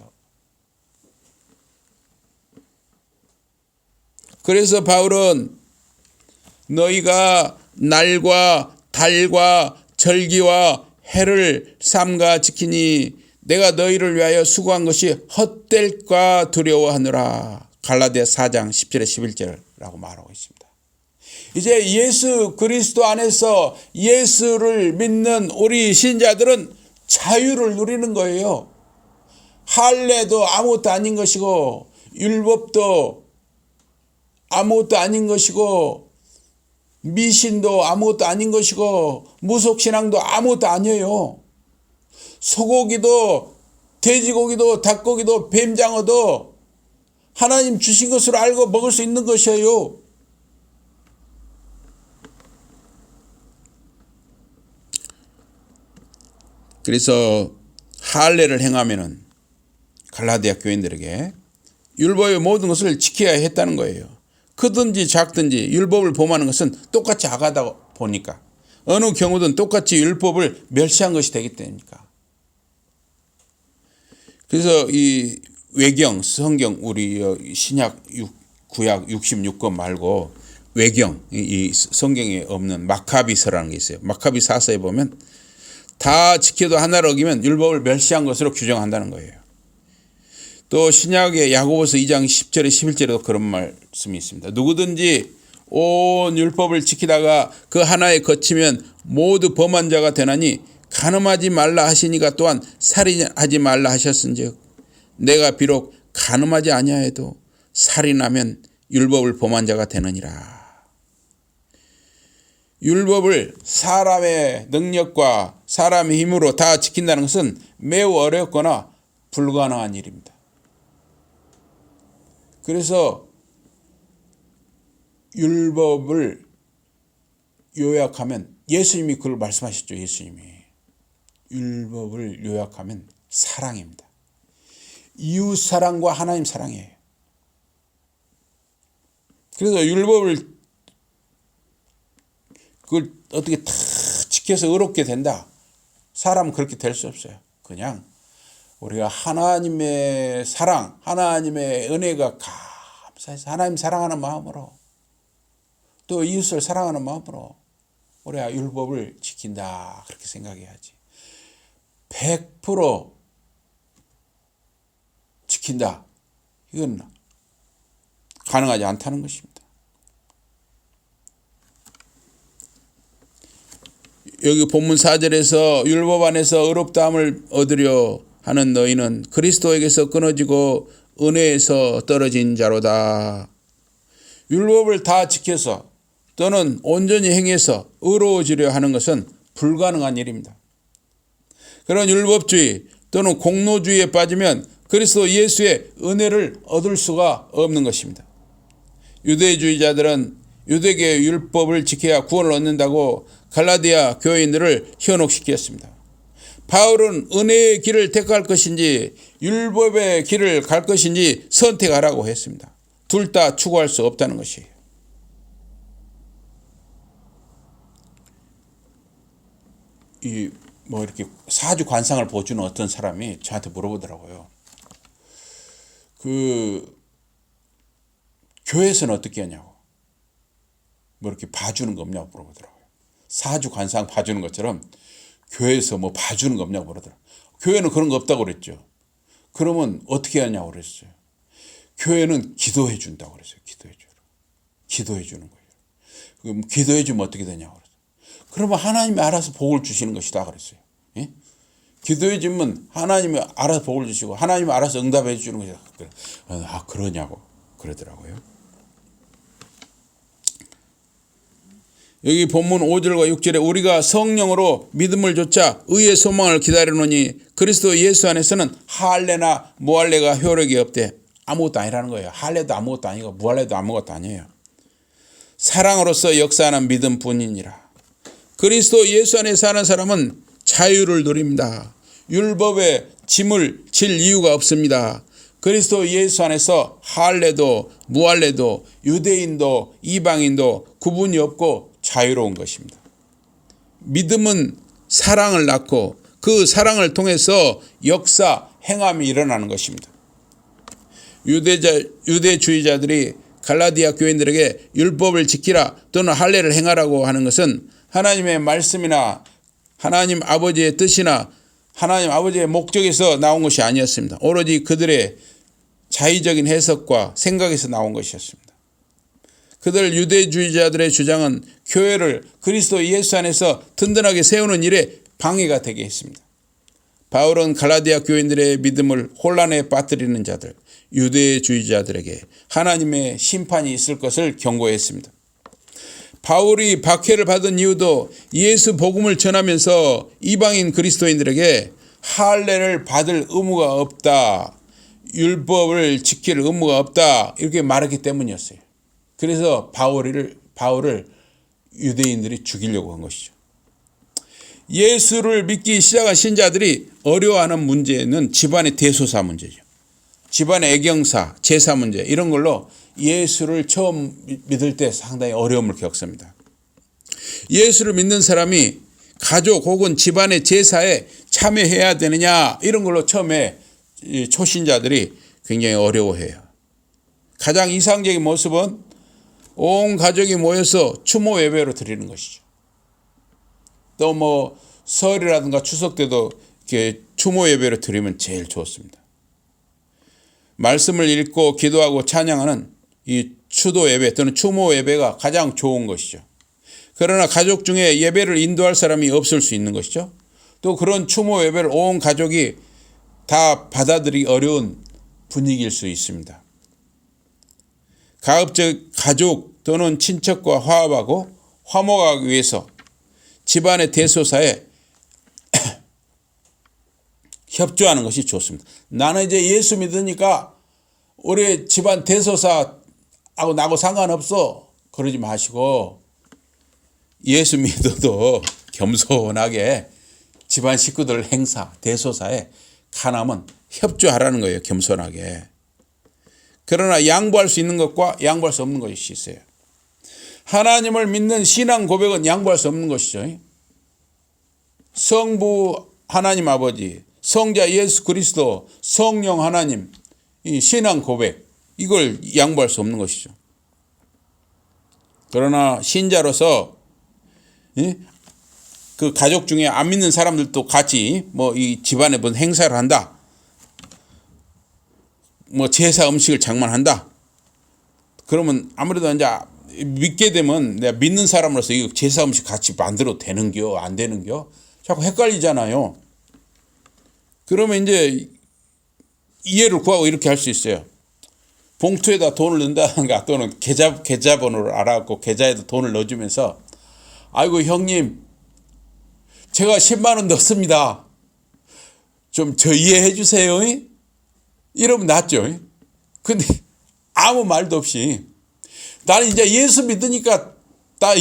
그래서 바울은 너희가 날과 달과 절기와 해를 삼가 지키니 내가 너희를 위하여 수고한 것이 헛될까 두려워하느라. 갈라디아 4장 10절에 11절이라고 말하고 있습니다. 이제 예수 그리스도 안에서 예수를 믿는 우리 신자들은 자유를 누리는 거예요. 할례도 아무것도 아닌 것이고 율법도 아무것도 아닌 것이고 미신도 아무것도 아닌 것이고 무속신앙도 아무것도 아니에요. 소고기도 돼지고기도 닭고기도 뱀장어도 하나님 주신 것으로 알고 먹을 수 있는 것이에요. 그래서 할례를 행하면은 갈라디아 교인들에게 율법의 모든 것을 지켜야 했다는 거예요. 크든지 작든지 율법을 범하는 것은 똑같이 악하다 보니까 어느 경우든 똑같이 율법을 멸시한 것이 되기 때문이니까. 그래서 이 외경 성경 우리 신약 구약 66권 말고 외경 이 성경에 없는 마카비서라는 게 있어요. 마카비사서에 보면 다 지켜도 하나를 어기면 율법을 멸시한 것으로 규정한다는 거예요. 또 신약의 야고보서 2장 10절에 11절에도 그런 말씀이 있습니다. 누구든지 온 율법을 지키다가 그 하나에 거치면 모두 범한 자가 되나니 간음하지 말라 하시니가 또한 살인하지 말라 하셨은즉 내가 비록 간음하지 아니하여도 살인하면 율법을 범한 자가 되느니라. 율법을 사람의 능력과 사람의 힘으로 다 지킨다는 것은 매우 어렵거나 불가능한 일입니다. 그래서 율법을 요약하면 예수님이 그걸 말씀하셨죠. 예수님이 율법을 요약하면 사랑입니다. 이웃 사랑과 하나님 사랑이에요. 그래서 율법을 그걸 어떻게 다 지켜서 의롭게 된다. 사람은 그렇게 될 수 없어요. 그냥 우리가 하나님의 사랑, 하나님의 은혜가 감사해서 하나님 사랑하는 마음으로 또 이웃을 사랑하는 마음으로 우리가 율법을 지킨다. 그렇게 생각해야지. 100% 지킨다. 이건 가능하지 않다는 것입니다. 여기 본문 4절에서 율법 안에서 의롭다함을 얻으려 하는 너희는 그리스도에게서 끊어지고 은혜에서 떨어진 자로다. 율법을 다 지켜서 또는 온전히 행해서 의로워지려 하는 것은 불가능한 일입니다. 그런 율법주의 또는 공로주의에 빠지면 그리스도 예수의 은혜를 얻을 수가 없는 것입니다. 유대주의자들은 유대계의 율법을 지켜야 구원을 얻는다고 갈라디아 교인들을 현혹시켰습니다. 바울은 은혜의 길을 택할 것인지 율법의 길을 갈 것인지 선택하라고 했습니다. 둘 다 추구할 수 없다는 것이에요. 이렇게 사주 관상을 보여주는 어떤 사람이 저한테 물어보더라고요. 교회에서는 어떻게 하냐고. 이렇게 봐주는 거 없냐고 물어보더라고요. 사주 관상 봐주는 것처럼 교회에서 봐주는 거 없냐고 물어보더라고요. 교회는 그런 거 없다고 그랬죠. 그러면 어떻게 하냐고 그랬어요. 교회는 기도해 준다고 그랬어요. 기도해 주는 거예요. 그럼 기도해 주면 어떻게 되냐고 그랬어요. 그러면 하나님이 알아서 복을 주시는 것이다 그랬어요. 예? 기도해 주면 하나님이 알아서 복을 주시고 하나님이 알아서 응답해 주는 것이다. 아, 그러냐고 그러더라고요. 여기 본문 5절과 6절에 우리가 성령으로 믿음을 좇아 의의 소망을 기다리노니 그리스도 예수 안에서는 할례나 무할례가 효력이 없대. 아무것도 아니라는 거예요. 할례도 아무것도 아니고 무할례도 아무것도 아니에요. 사랑으로서 역사하는 믿음뿐이니라. 그리스도 예수 안에 사는 사람은 자유를 누립니다. 율법의 짐을 질 이유가 없습니다. 그리스도 예수 안에서 할례도 무할례도 유대인도 이방인도 구분이 없고 자유로운 것입니다. 믿음은 사랑을 낳고 그 사랑을 통해서 역사, 행함이 일어나는 것입니다. 유대주의자들이 갈라디아 교인들에게 율법을 지키라 또는 할례를 행하라고 하는 것은 하나님의 말씀이나 하나님 아버지의 뜻이나 하나님 아버지의 목적에서 나온 것이 아니었습니다. 오로지 그들의 자의적인 해석과 생각에서 나온 것이었습니다. 그들 유대주의자들의 주장은 교회를 그리스도 예수 안에서 든든하게 세우는 일에 방해가 되게 했습니다. 바울은 갈라디아 교인들의 믿음을 혼란에 빠뜨리는 자들, 유대주의자들에게 하나님의 심판이 있을 것을 경고했습니다. 바울이 박해를 받은 이유도 예수 복음을 전하면서 이방인 그리스도인들에게 할례를 받을 의무가 없다, 율법을 지킬 의무가 없다 이렇게 말했기 때문이었어요. 그래서 바울을 유대인들이 죽이려고 한 것이죠. 예수를 믿기 시작한 신자들이 어려워하는 문제는 집안의 대소사 문제죠. 집안의 애경사, 제사 문제 이런 걸로 예수를 처음 믿을 때 상당히 어려움을 겪습니다. 예수를 믿는 사람이 가족 혹은 집안의 제사에 참여해야 되느냐 이런 걸로 처음에 초신자들이 굉장히 어려워해요. 가장 이상적인 모습은 온 가족이 모여서 추모 예배로 드리는 것이죠. 또 뭐 설이라든가 추석 때도 이렇게 추모 예배로 드리면 제일 좋습니다. 말씀을 읽고 기도하고 찬양하는 이 추도 예배 또는 추모 예배가 가장 좋은 것이죠. 그러나 가족 중에 예배를 인도할 사람이 없을 수 있는 것이죠. 또 그런 추모 예배를 온 가족이 다 받아들이기 어려운 분위기일 수 있습니다. 가급적 가족 또는 친척과 화합하고 화목하기 위해서 집안의 대소사에 협조하는 것이 좋습니다. 나는 이제 예수 믿으니까 우리 집안 대소사하고 나하고 상관없어. 그러지 마시고 예수 믿어도 겸손하게 집안 식구들 행사, 대소사에 가나면 협조하라는 거예요. 겸손하게. 그러나 양보할 수 있는 것과 양보할 수 없는 것이 있어요. 하나님을 믿는 신앙 고백은 양보할 수 없는 것이죠. 성부 하나님 아버지, 성자 예수 그리스도, 성령 하나님, 이 신앙 고백, 이걸 양보할 수 없는 것이죠. 그러나 신자로서 그 가족 중에 안 믿는 사람들도 같이 뭐 이 집안에 무슨 행사를 한다. 뭐 제사 음식을 장만한다. 그러면 아무래도 이제 믿게 되면 내가 믿는 사람으로서 이 제사 음식 같이 만들어도 되는겨 안 되는겨 자꾸 헷갈리잖아요. 그러면 이제 이해를 구하고 이렇게 할 수 있어요. 봉투에다 돈을 넣는다든가 또는 계좌번호를 알아갖고 계좌에다 돈을 넣어주면서 아이고 형님 제가 10만 원 넣습니다. 좀 저 이해해 주세요. 이러면 낫죠. 근데 아무 말도 없이 나는 이제 예수 믿으니까 나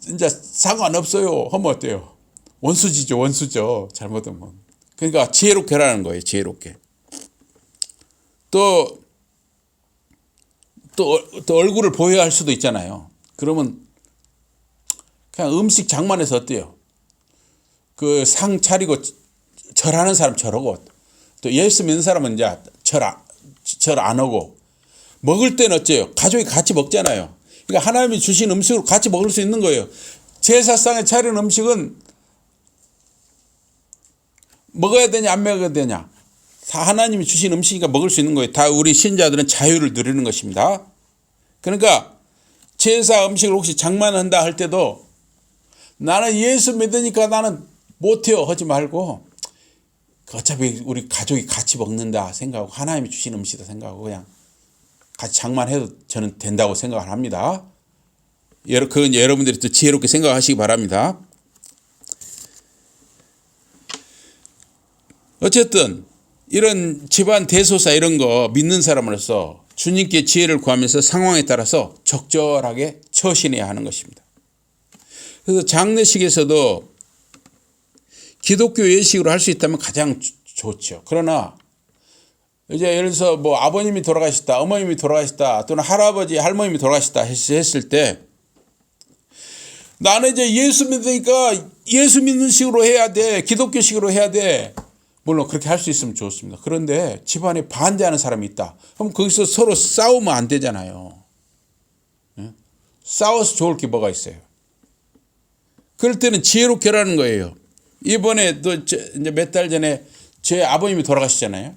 진짜 상관없어요. 하면 어때요? 원수지죠. 원수죠. 잘못하면. 그러니까 지혜롭게 하라는 거예요. 지혜롭게. 또 얼굴을 보여야 할 수도 있잖아요. 그러면 그냥 음식 장만해서 어때요? 그 상 차리고 절하는 사람 절하고 또 예수 믿는 사람은 이제 절 안 하고 먹을 때는 어째요? 가족이 같이 먹잖아요. 그러니까 하나님이 주신 음식으로 같이 먹을 수 있는 거예요. 제사상에 차리는 음식은 먹어야 되냐 안 먹어야 되냐 다 하나님이 주신 음식이니까 먹을 수 있는 거예요. 다 우리 신자들은 자유를 누리는 것입니다. 그러니까 제사 음식을 혹시 장만한다 할 때도 나는 예수 믿으니까 나는 못해요 하지 말고 어차피 우리 가족이 같이 먹는다 생각하고 하나님이 주신 음식이다 생각하고 그냥 같이 장만해도 저는 된다고 생각을 합니다. 그건 여러분들이 또 지혜롭게 생각하시기 바랍니다. 어쨌든 이런 집안 대소사 이런 거 믿는 사람으로서 주님께 지혜를 구하면서 상황에 따라서 적절하게 처신해야 하는 것입니다. 그래서 장례식에서도 기독교 예식으로 할 수 있다면 가장 좋죠. 그러나 이제 예를 들어서 뭐 아버님이 돌아가셨다, 어머님이 돌아가셨다, 또는 할아버지, 할머님이 돌아가셨다 했을 때 나는 이제 예수 믿으니까 예수 믿는 식으로 해야 돼, 기독교식으로 해야 돼. 물론 그렇게 할 수 있으면 좋습니다. 그런데 집안에 반대하는 사람이 있다. 그럼 거기서 서로 싸우면 안 되잖아요. 싸워서 좋을 게 뭐가 있어요. 그럴 때는 지혜롭게 하라는 거예요. 이번에 또 이제 몇 달 전에 제 아버님이 돌아가시잖아요.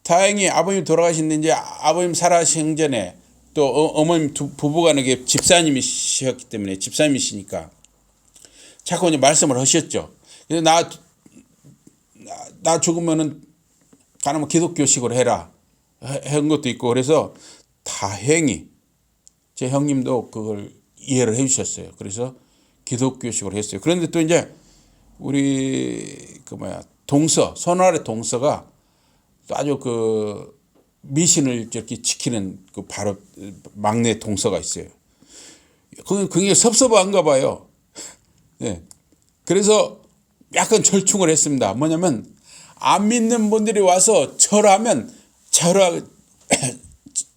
다행히 아버님 돌아가신데 이제 아버님 살아신 전에 또 어머님 부부간에 집사님이셨기 때문에 집사님이시니까 자꾸 이제 말씀을 하셨죠. 그래서 나 죽으면은 가능하면 기독교식으로 해라 한 것도 있고 그래서 다행히 제 형님도 그걸 이해를 해주셨어요. 그래서 기독교식으로 했어요. 그런데 또 이제 우리 선활의 동서가 또 아주 그 미신을 이렇게 지키는 그 바로 막내 동서가 있어요. 그게 굉장히 섭섭한가 봐요. 네. 그래서 약간 절충을 했습니다. 뭐냐면 안 믿는 분들이 와서 절하면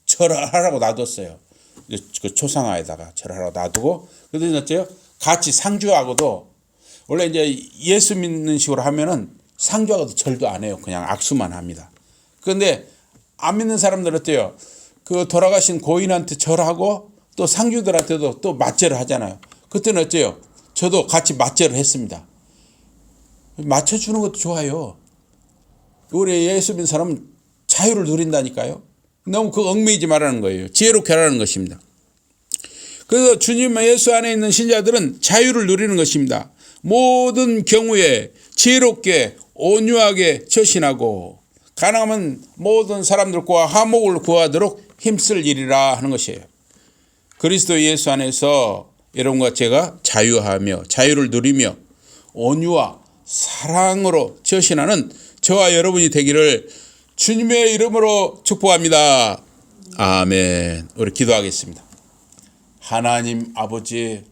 절하라고 놔뒀어요. 그 초상화에다가 절하라고 놔두고 그러더니 어째요? 같이 상주하고도 원래 이제 예수 믿는 식으로 하면은 상주하고도 절도 안 해요. 그냥 악수만 합니다. 그런데 안 믿는 사람들 어때요? 그 돌아가신 고인한테 절하고 또 상주들한테도 또 맞절을 하잖아요. 그때는 어때요? 저도 같이 맞절을 했습니다. 맞춰주는 것도 좋아요. 우리 예수 믿는 사람은 자유를 누린다니까요. 너무 그 얽매이지 말라는 거예요. 지혜롭게 하라는 것입니다. 그래서 주님 예수 안에 있는 신자들은 자유를 누리는 것입니다. 모든 경우에 지혜롭게 온유하게 처신하고 가능하면 모든 사람들과 화목을 구하도록 힘쓸 일이라 하는 것이에요. 그리스도 예수 안에서 여러분과 제가 자유하며 자유를 누리며 온유와 사랑으로 처신하는 저와 여러분이 되기를 주님의 이름으로 축복합니다. 아멘. 우리 기도하겠습니다. 하나님 아버지,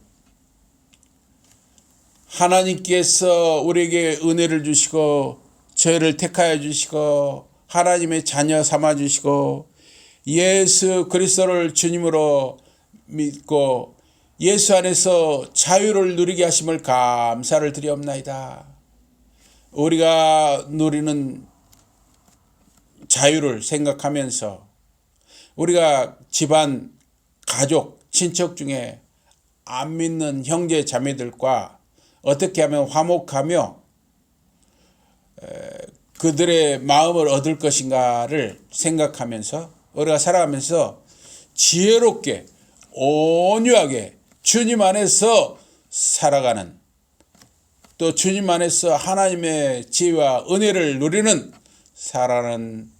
하나님께서 우리에게 은혜를 주시고 저희를 택하여 주시고 하나님의 자녀 삼아 주시고 예수 그리스도를 주님으로 믿고 예수 안에서 자유를 누리게 하심을 감사를 드리옵나이다. 우리가 누리는 자유를 생각하면서 우리가 집안, 가족, 친척 중에 안 믿는 형제 자매들과 어떻게 하면 화목하며 그들의 마음을 얻을 것인가를 생각하면서 우리가 살아가면서 지혜롭게 온유하게 주님 안에서 살아가는, 또 주님 안에서 하나님의 지혜와 은혜를 누리는 살아가는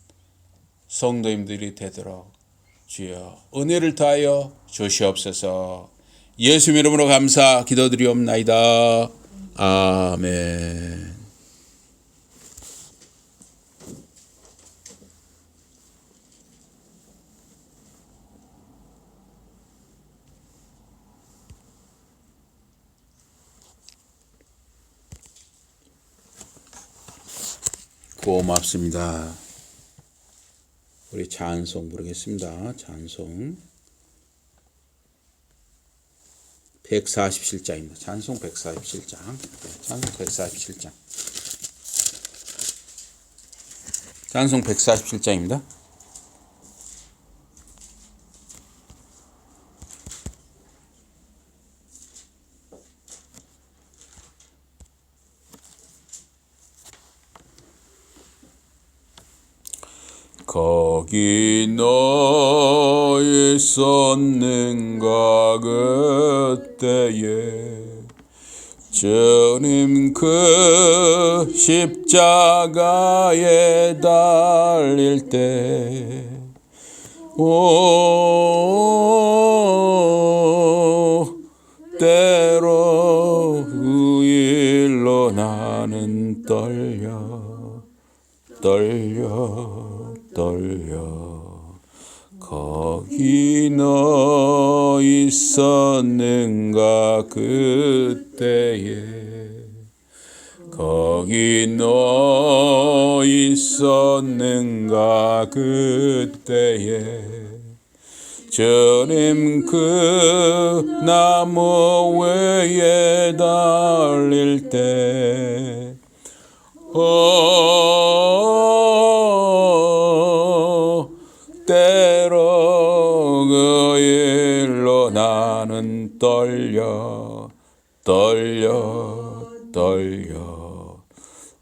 성도님들이 되도록 주여 은혜를 더하여 주시옵소서. 예수님 이름으로 감사 기도드리옵나이다. 아멘. 고맙습니다. 우리 찬송 부르겠습니다. 찬송 147장입니다. 찬송 147장. 찬송 147장. 찬송 147장입니다. 거기 너 있었는가 그때에 주님 그 십자가에 달릴 때 때로 그 일로 나는 떨려 거기 너 있었는가 그때에 거기 너 있었는가 그때에 주님 그 나무 위에 달릴 때 때로 그 일로 나는 떨려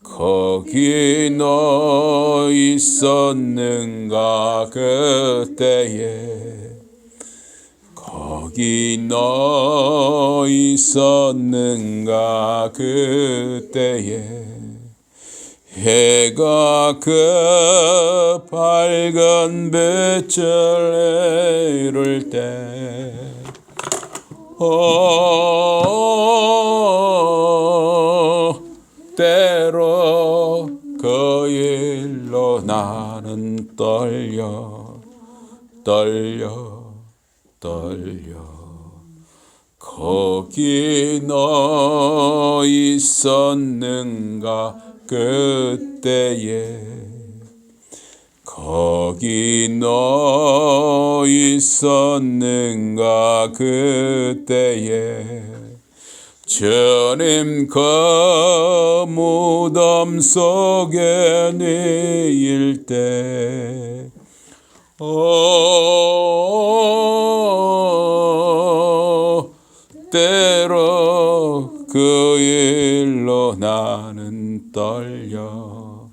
거기 너 있었는가 그때에 거기 너 있었는가 그때에 해가 그 밝은 빛을 이룰 때 때로 그 일로 나는 떨려 거기 너 있었는가 그때에 거기 너 있었는가 그때에 주님 그 무덤 속에 누일 때 때로 그 일로 나는 떨려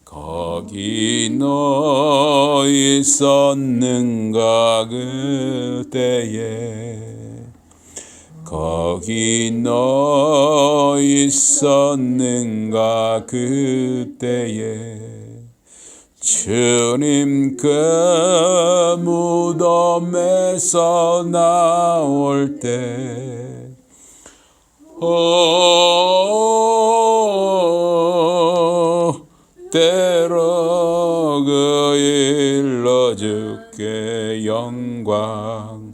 거기 너 있었는가 그때에 거기 너 있었는가 그때에 주님 그 무덤에서 나올 때 때로 그 일로 주께 영광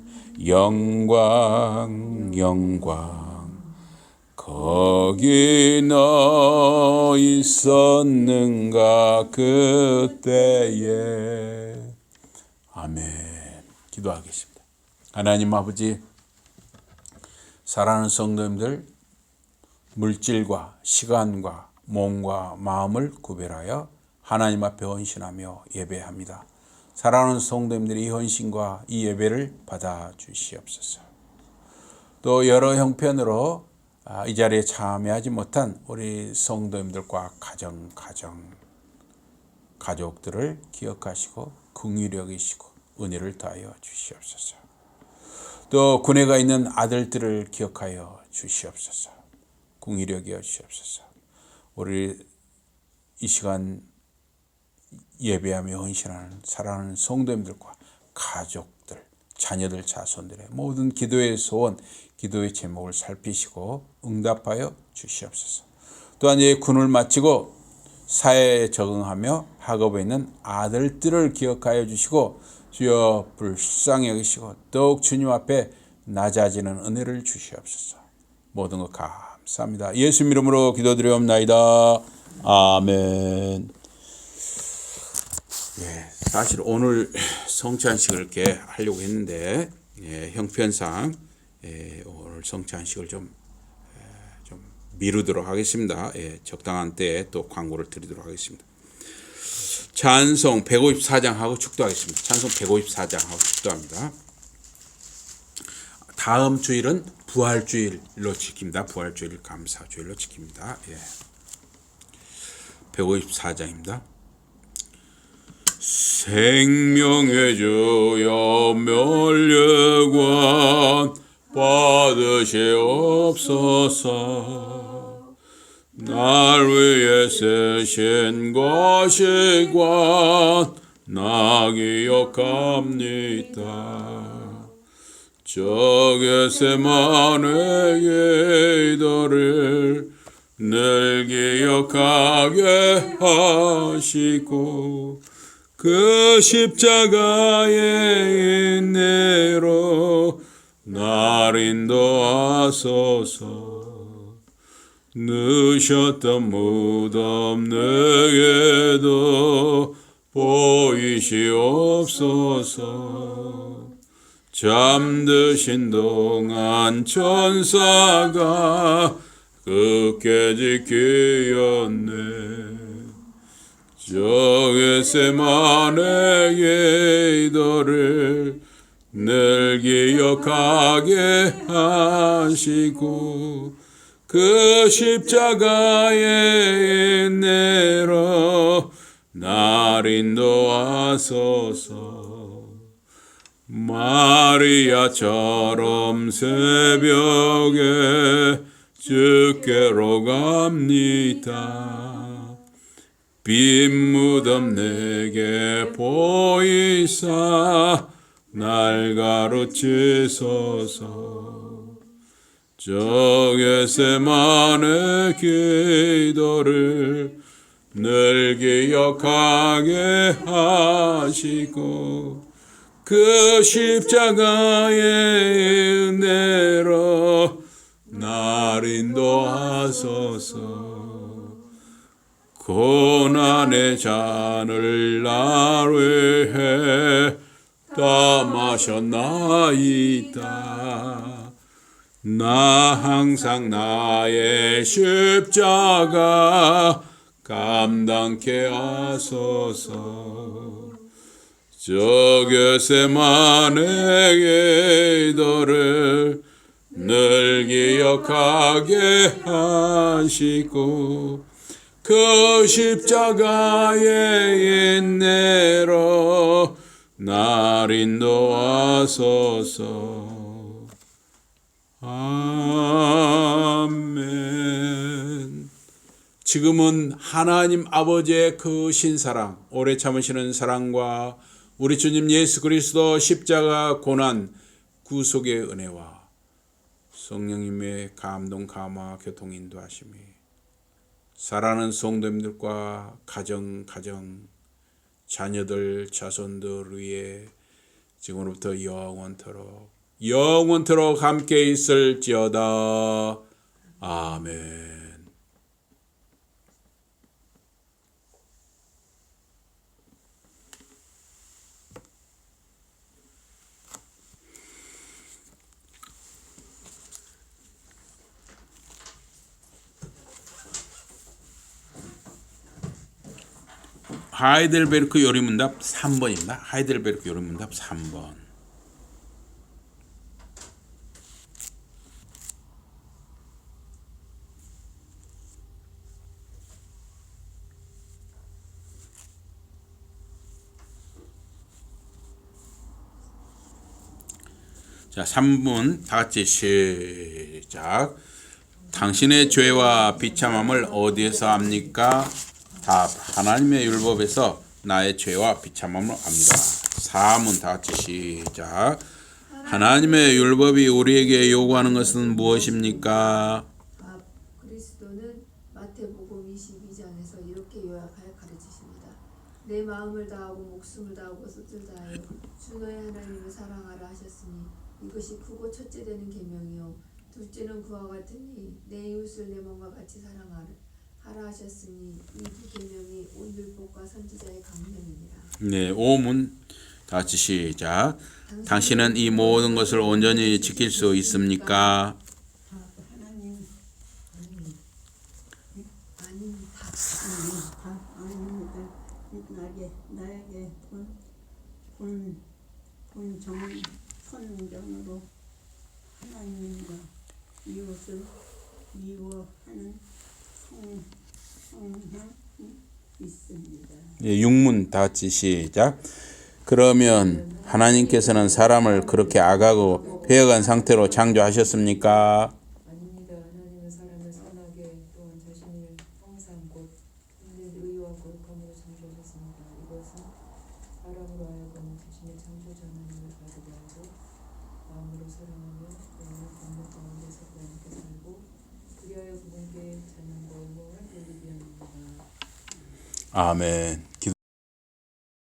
거기 너 있었는가 그때에. 아멘. 기도하겠습니다. 하나님 아버지, 사랑하는 성도님들, 물질과 시간과 몸과 마음을 구별하여 하나님 앞에 헌신하며 예배합니다. 사랑하는 성도님들이 이 헌신과 이 예배를 받아 주시옵소서. 또 여러 형편으로 이 자리에 참여하지 못한 우리 성도님들과 가족들을 기억하시고 긍휼히 여기시고 은혜를 더하여 주시옵소서. 또 군에가 있는 아들들을 기억하여 주시옵소서. 긍휼히 여겨 주시옵소서. 우리 이 시간 예배하며 헌신하는 사랑하는 성도님들과 가족들, 자녀들, 자손들의 모든 기도의 소원, 기도의 제목을 살피시고 응답하여 주시옵소서. 또한 이 군을 마치고 사회에 적응하며 학업에 있는 아들들을 기억하여 주시고 주여 불쌍히 여기시고 더욱 주님 앞에 낮아지는 은혜를 주시옵소서. 모든 것 감사합니다. 예수 이름으로 기도드리옵나이다. 아멘. 사실 오늘 성찬식을 이렇게 하려고 했는데 형편상 오늘 성찬식을 좀 미루도록 하겠습니다. 적당한 때에 또 광고를 드리도록 하겠습니다. 찬송 154장하고 축도하겠습니다. 찬송 154장하고 축도합니다. 다음 주일은 부활주일로 지킵니다. 부활주일 감사주일로 지킵니다. 154장입니다. 생명의 주여 멸류관 받으시옵소서. 날 위해 쓰신 것이관 나 기억합니다. 저 겟세마네의 이들을 늘 기억하게 하시고 그 십자가의 인내로 날 인도하소서. 누셨던 무덤 내게도 보이시옵소서. 잠드신 동안 천사가 굳게 지키었네. 저 겟세마네의 이들을 늘 기억하게 하시고 그 십자가의 인내로 날 인도하소서. 마리아처럼 새벽에 주께로 갑니다. 빈 무덤 내게 보이사 날 가르치소서. 저 겟세마네 기도를 늘 기억하게 하시고 그 십자가의 은혜로 날 인도하소서. 고난의 잔을 날 위해 다 마셨나이다. 나 항상 나의 십자가 감당케 하소서. 저 겟세마네의 기도를 늘 기억하게 하시고 그 십자가의 인내로 날 인도하소서. 아멘. 지금은 하나님 아버지의 그 신사랑, 오래 참으시는 사랑과 우리 주님 예수 그리스도 십자가 고난 구속의 은혜와 성령님의 감동, 감화, 교통 인도하심이 사랑하는 성도님들과 가정, 자녀들, 자손들 위에 지금부터 영원토록 함께 있을지어다. 아멘. 하이델베르크 요리문답 3번입니다. 하이델베르크 요리문답 3번. 자, 3분 다 같이 시작. 당신의 죄와 비참함을 어디에서 압니까? 답. 하나님의 율법에서 나의 죄와 비참함을 압니다. 4문 다 같이 시작. 하나님의 율법이 우리에게 요구하는 것은 무엇입니까? 답. 그리스도는 마태복음 22장에서 이렇게 요약하여 가르치십니다. 내 마음을 다하고 목숨을 다하고 뜻을 다하여 주 너의 하나님을 사랑하라 하셨으니 이것이 크고 첫째 되는 계명이요 둘째는 그와 같으니 내 이웃을 내 몸과 같이 사랑하라 하셨으니 이 두 계명이 온 율법과 선지자의 강령이니라. 네, 5문 다 같이 시작. 당신은 이 모든 것을 온전히 지킬 수 있습니까? 하나님 나에게 선정으로 하나님과 이웃을 미워하는 성향이 있습니다. 예, 6문 다 같이 시작. 그러면 하나님께서는 사람을 그렇게 악하고 배역한 상태로 창조하셨습니까? 아닙니다. 하나님은 사람을 선하게 또한 자신을 항상 곧 있는 의와 거룩함으로 창조하셨습니다. 이것은 사람으로 하여금 자신의 창조자 하나님을 바르게 하고 마음으로 사랑하며 영원한 공동 가운데서 함께 살고 그리하여 그분께 찬양과 영광을 돌리기 위함입니다. 아멘.